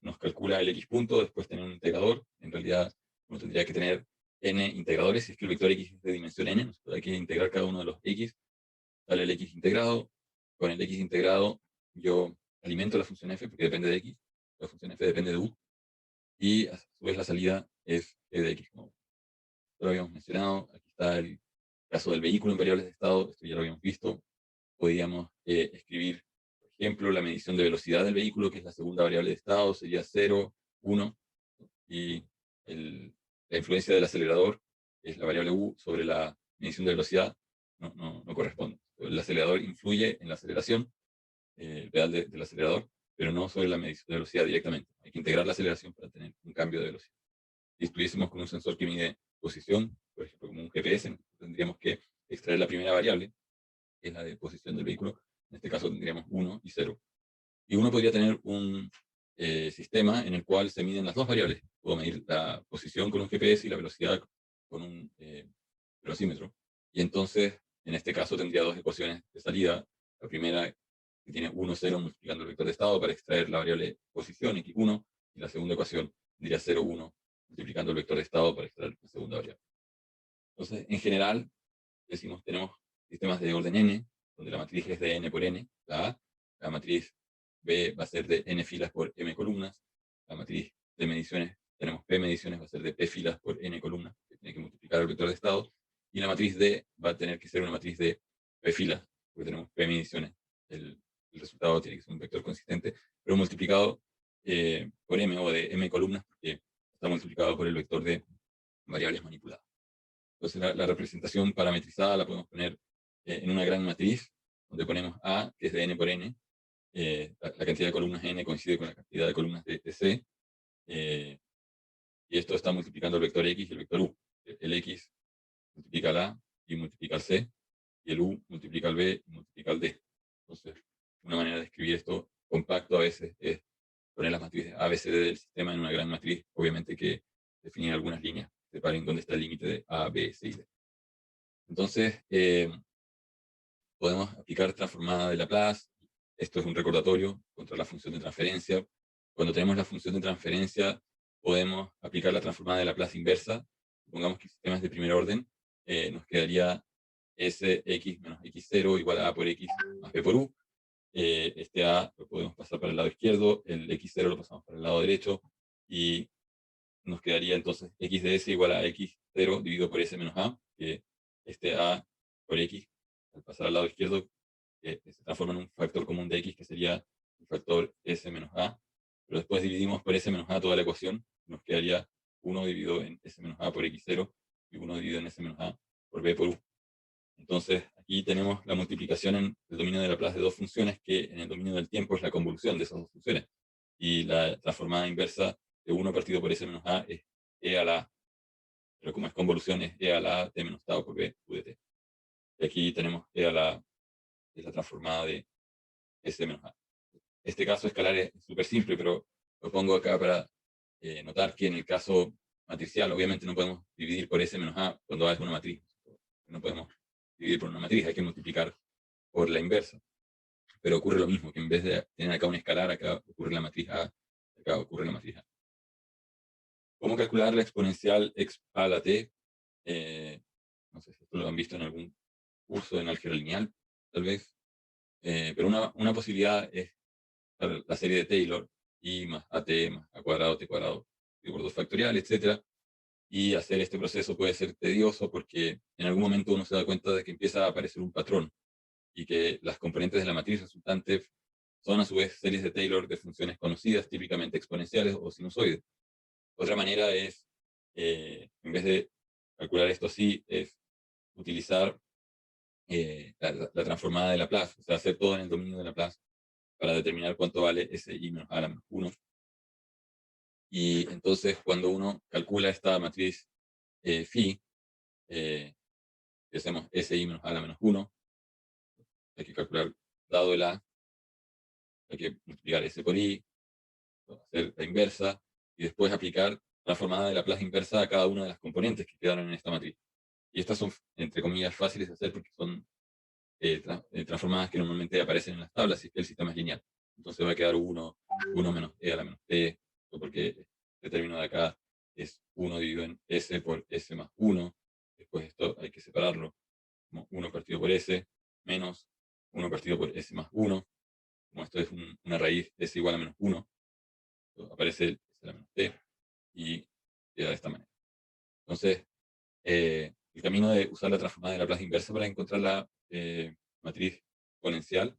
nos calcula el x punto, después tener un integrador. En realidad, uno tendría que tener n integradores, si es que el vector x es de dimensión n, nosotros hay que integrar cada uno de los x, sale el x integrado. Con el x integrado, yo alimento la función f, porque depende de x, la función f depende de u, y a su vez la salida es e de x, como lo habíamos mencionado. Aquí está el caso del vehículo en variables de estado, esto ya lo habíamos visto. Podríamos escribir, por ejemplo, la medición de velocidad del vehículo, que es la segunda variable de estado, sería 0, 1, y la influencia del acelerador, que es la variable u, sobre la medición de velocidad, no corresponde. El acelerador influye en la aceleración, el pedal del acelerador, pero no sobre la medición de velocidad directamente. Hay que integrar la aceleración para tener un cambio de velocidad. Si estuviésemos con un sensor que mide posición, por ejemplo, como un GPS, tendríamos que extraer la primera variable, que es la de posición del vehículo. En este caso tendríamos 1 y 0. Y uno podría tener un sistema en el cual se miden las dos variables. Puedo medir la posición con un GPS y la velocidad con un velocímetro. Y entonces, en este caso, tendría dos ecuaciones de salida. La primera, que tiene 1, 0, multiplicando el vector de estado para extraer la variable posición, x1. Y la segunda ecuación tendría 0, 1, multiplicando el vector de estado para extraer la segunda variable. Entonces, en general, decimos, tenemos sistemas de orden n, donde la matriz es de n por n, la matriz B va a ser de n filas por m columnas, la matriz de mediciones, tenemos p mediciones, va a ser de p filas por n columnas, que tiene que multiplicar el vector de estado, y la matriz D va a tener que ser una matriz de p filas, porque tenemos p mediciones, el resultado tiene que ser un vector consistente, pero multiplicado por m o de m columnas, porque está multiplicado por el vector de variables manipuladas. Entonces la representación parametrizada la podemos poner en una gran matriz, donde ponemos A, que es de n por n, la cantidad de columnas n coincide con la cantidad de columnas de C, y esto está multiplicando el vector x y el vector u. El x multiplica al A y multiplica al C, y el u multiplica al B y multiplica al D. Entonces, una manera de escribir esto compacto a veces es poner las matrices A, B, C, D del sistema en una gran matriz, obviamente que definir algunas líneas, separen dónde está el límite de A, B, C y D. Entonces, podemos aplicar transformada de Laplace. Esto es un recordatorio contra la función de transferencia. Cuando tenemos la función de transferencia, podemos aplicar la transformada de Laplace inversa. Supongamos que el sistema es de primer orden, nos quedaría Sx menos x0 igual a A por x más B por u. Este A lo podemos pasar para el lado izquierdo, el x0 lo pasamos para el lado derecho, y nos quedaría entonces x de S igual a x0 dividido por S menos A, que este A por x, al pasar al lado izquierdo, se transforma en un factor común de x, que sería el factor S menos A, pero después dividimos por S menos A toda la ecuación, nos quedaría 1 dividido en S menos A por x0, y 1 dividido en S menos A por B por U. Entonces, aquí tenemos la multiplicación en el dominio de Laplace de dos funciones, que en el dominio del tiempo es la convolución de esas dos funciones. Y la transformada inversa de 1 partido por S menos A es E a la A. Pero como es convolución, es E a la A t menos tau por B u de t. Y aquí tenemos E a la A, que es la transformada de S menos A. Este caso escalar es súper simple, pero lo pongo acá para notar que en el caso matricial, obviamente no podemos dividir por S menos A cuando A es una matriz. No podemos dividir por una matriz, hay que multiplicar por la inversa. Pero ocurre lo mismo, que en vez de tener acá un escalar, acá ocurre la matriz A, acá ocurre la matriz A. ¿Cómo calcular la exponencial x a la t? No sé si esto lo han visto en algún curso en álgebra lineal, tal vez. Pero una posibilidad es la serie de Taylor, i más at más a cuadrado t cuadrado por 2 factorial, etc. Y hacer este proceso puede ser tedioso porque en algún momento uno se da cuenta de que empieza a aparecer un patrón, y que las componentes de la matriz resultante son a su vez series de Taylor de funciones conocidas, típicamente exponenciales o sinusoides. Otra manera es, en vez de calcular esto así, es utilizar la transformada de Laplace, o sea, hacer todo en el dominio de Laplace para determinar cuánto vale ese i menos a la menos 1. Y entonces, cuando uno calcula esta matriz phi, hacemos si menos a la menos 1, hay que calcular, dado el a, hay que multiplicar s por i, hacer la inversa, y después aplicar transformada de Laplace inversa a cada una de las componentes que quedaron en esta matriz. Y estas son, entre comillas, fáciles de hacer porque son transformadas que normalmente aparecen en las tablas, si es que el sistema es lineal. Entonces va a quedar 1 menos e a la menos t, porque este término de acá es 1 dividido en s por s más 1. Después esto hay que separarlo como 1 partido por s, menos 1 partido por s más 1. Como esto es una raíz, s igual a menos 1, aparece el s a la menos t, y queda de esta manera. Entonces, el camino de usar la transformada de Laplace inversa para encontrar la matriz exponencial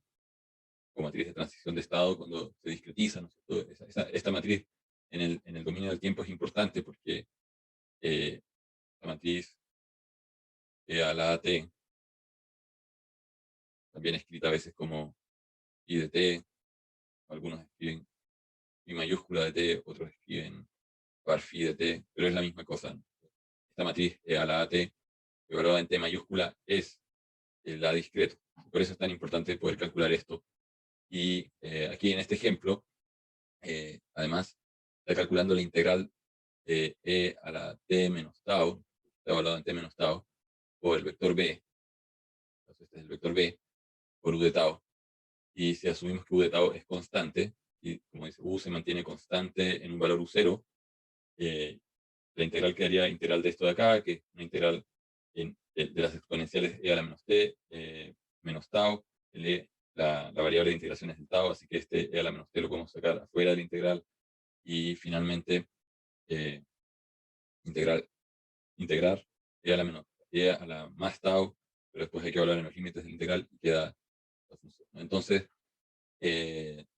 o matriz de transición de estado cuando se discretiza, ¿no es cierto? Esta matriz en el dominio del tiempo es importante porque la matriz a la t, también escrita a veces como i de t, algunos escriben i mayúscula de t, otros escriben var phi de t, pero es la misma cosa, ¿no? Esta matriz a la t, evaluada en t mayúscula, es la discreto. Por eso es tan importante poder calcular esto. Y aquí en este ejemplo, además, está calculando la integral de e a la t menos tau, está evaluado en t menos tau, por el vector b. Entonces este es el vector b por u de tau. Y si asumimos que u de tau es constante, y como dice, u se mantiene constante en un valor u0, la integral quedaría integral de esto de acá, que es una integral de las exponenciales e a la menos t menos tau, la variable de integración es del tau, así que este e a la menos t lo podemos sacar afuera de la integral, y finalmente integrar e a la más tau, pero después hay que hablar en los límites de la integral y queda la función, ¿no? Entonces,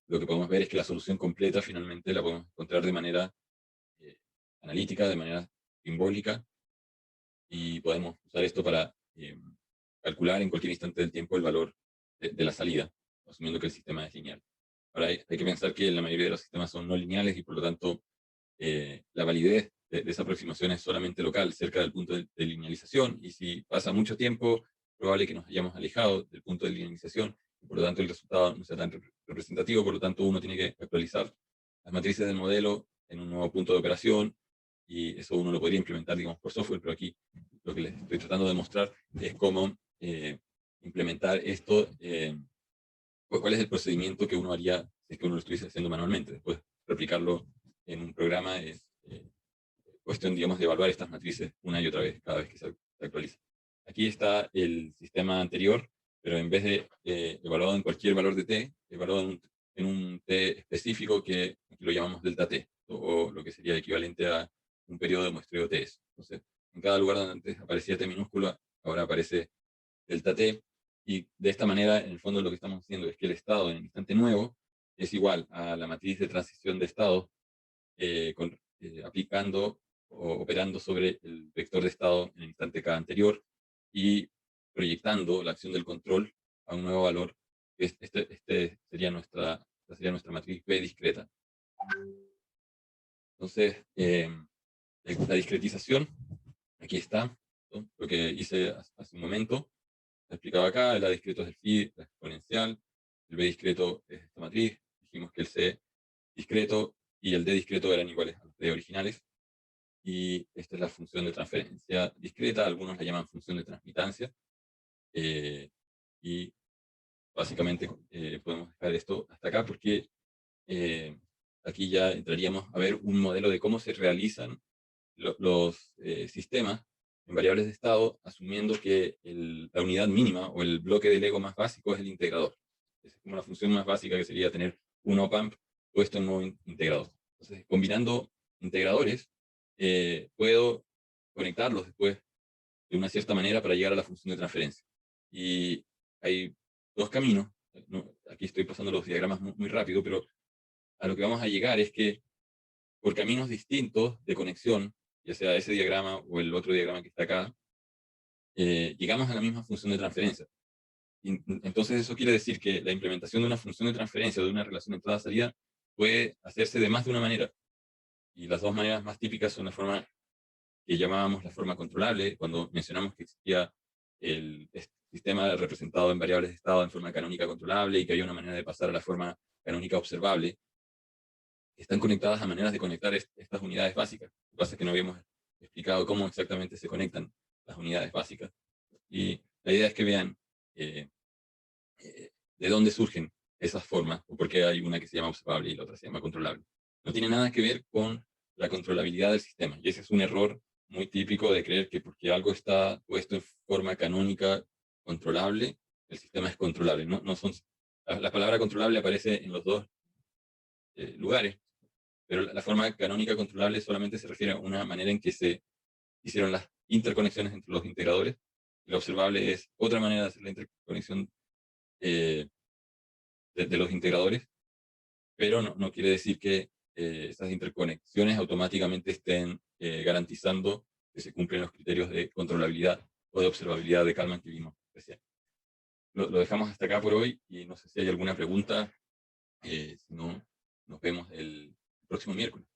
lo que podemos ver es que la solución completa finalmente la podemos encontrar de manera analítica, de manera simbólica, y podemos usar esto para calcular en cualquier instante del tiempo el valor de la salida, asumiendo que el sistema es lineal. Ahora hay que pensar que la mayoría de los sistemas son no lineales y por lo tanto la validez de esa aproximación es solamente local, cerca del punto de linealización, y si pasa mucho tiempo, probable que nos hayamos alejado del punto de linealización, y por lo tanto el resultado no sea tan representativo, por lo tanto uno tiene que actualizar las matrices del modelo en un nuevo punto de operación, y eso uno lo podría implementar, digamos, por software, pero aquí lo que les estoy tratando de mostrar es cómo implementar esto, cuál es el procedimiento que uno haría si es que uno lo estuviese haciendo manualmente. Después replicarlo en un programa es cuestión, digamos, de evaluar estas matrices una y otra vez, cada vez que se actualiza. Aquí está el sistema anterior, pero en vez de evaluado en cualquier valor de t, evaluado en un t específico que aquí lo llamamos delta t, o lo que sería equivalente a un periodo de muestreo ts. Entonces, en cada lugar donde antes aparecía t minúscula, ahora aparece delta t, y de esta manera, en el fondo, lo que estamos haciendo es que el estado en el instante nuevo es igual a la matriz de transición de estado aplicando o operando sobre el vector de estado en el instante k anterior y proyectando la acción del control a un nuevo valor. Esta sería nuestra matriz B discreta. Entonces, la discretización, aquí está, ¿no? Lo que hice hace un momento, lo explicaba acá. El A discreto es el phi, la exponencial, el B discreto es esta matriz, dijimos que el C discreto y el D discreto eran iguales a los D originales, y esta es la función de transferencia discreta, algunos la llaman función de transmitancia, y básicamente podemos dejar esto hasta acá porque aquí ya entraríamos a ver un modelo de cómo se realizan los sistemas en variables de estado, asumiendo que la unidad mínima o el bloque de Lego más básico es el integrador. Es como la función más básica, que sería tener un op-amp puesto en modo integrador. Entonces, combinando integradores, puedo conectarlos después de una cierta manera para llegar a la función de transferencia. Y hay dos caminos. Aquí estoy pasando los diagramas muy rápido, pero a lo que vamos a llegar es que por caminos distintos de conexión, ya sea ese diagrama o el otro diagrama que está acá, llegamos a la misma función de transferencia. Entonces eso quiere decir que la implementación de una función de transferencia o de una relación entrada-salida puede hacerse de más de una manera. Y las dos maneras más típicas son la forma que llamábamos la forma controlable, cuando mencionamos que existía el sistema representado en variables de estado en forma canónica controlable y que había una manera de pasar a la forma canónica observable. Están conectadas a maneras de conectar estas unidades básicas. Lo que pasa es que no habíamos explicado cómo exactamente se conectan las unidades básicas. Y la idea es que vean de dónde surgen esas formas, o por qué hay una que se llama observable y la otra se llama controlable. No tiene nada que ver con la controlabilidad del sistema, y ese es un error muy típico de creer que porque algo está puesto en forma canónica controlable, el sistema es controlable. No son, la palabra controlable aparece en los dos lugares, pero la forma canónica controlable solamente se refiere a una manera en que se hicieron las interconexiones entre los integradores. Lo observable es otra manera de hacer la interconexión de los integradores, pero no quiere decir que esas interconexiones automáticamente estén garantizando que se cumplen los criterios de controlabilidad o de observabilidad de Kalman que vimos recién. Lo dejamos hasta acá por hoy, y no sé si hay alguna pregunta. Si no, nos vemos el próximo miércoles.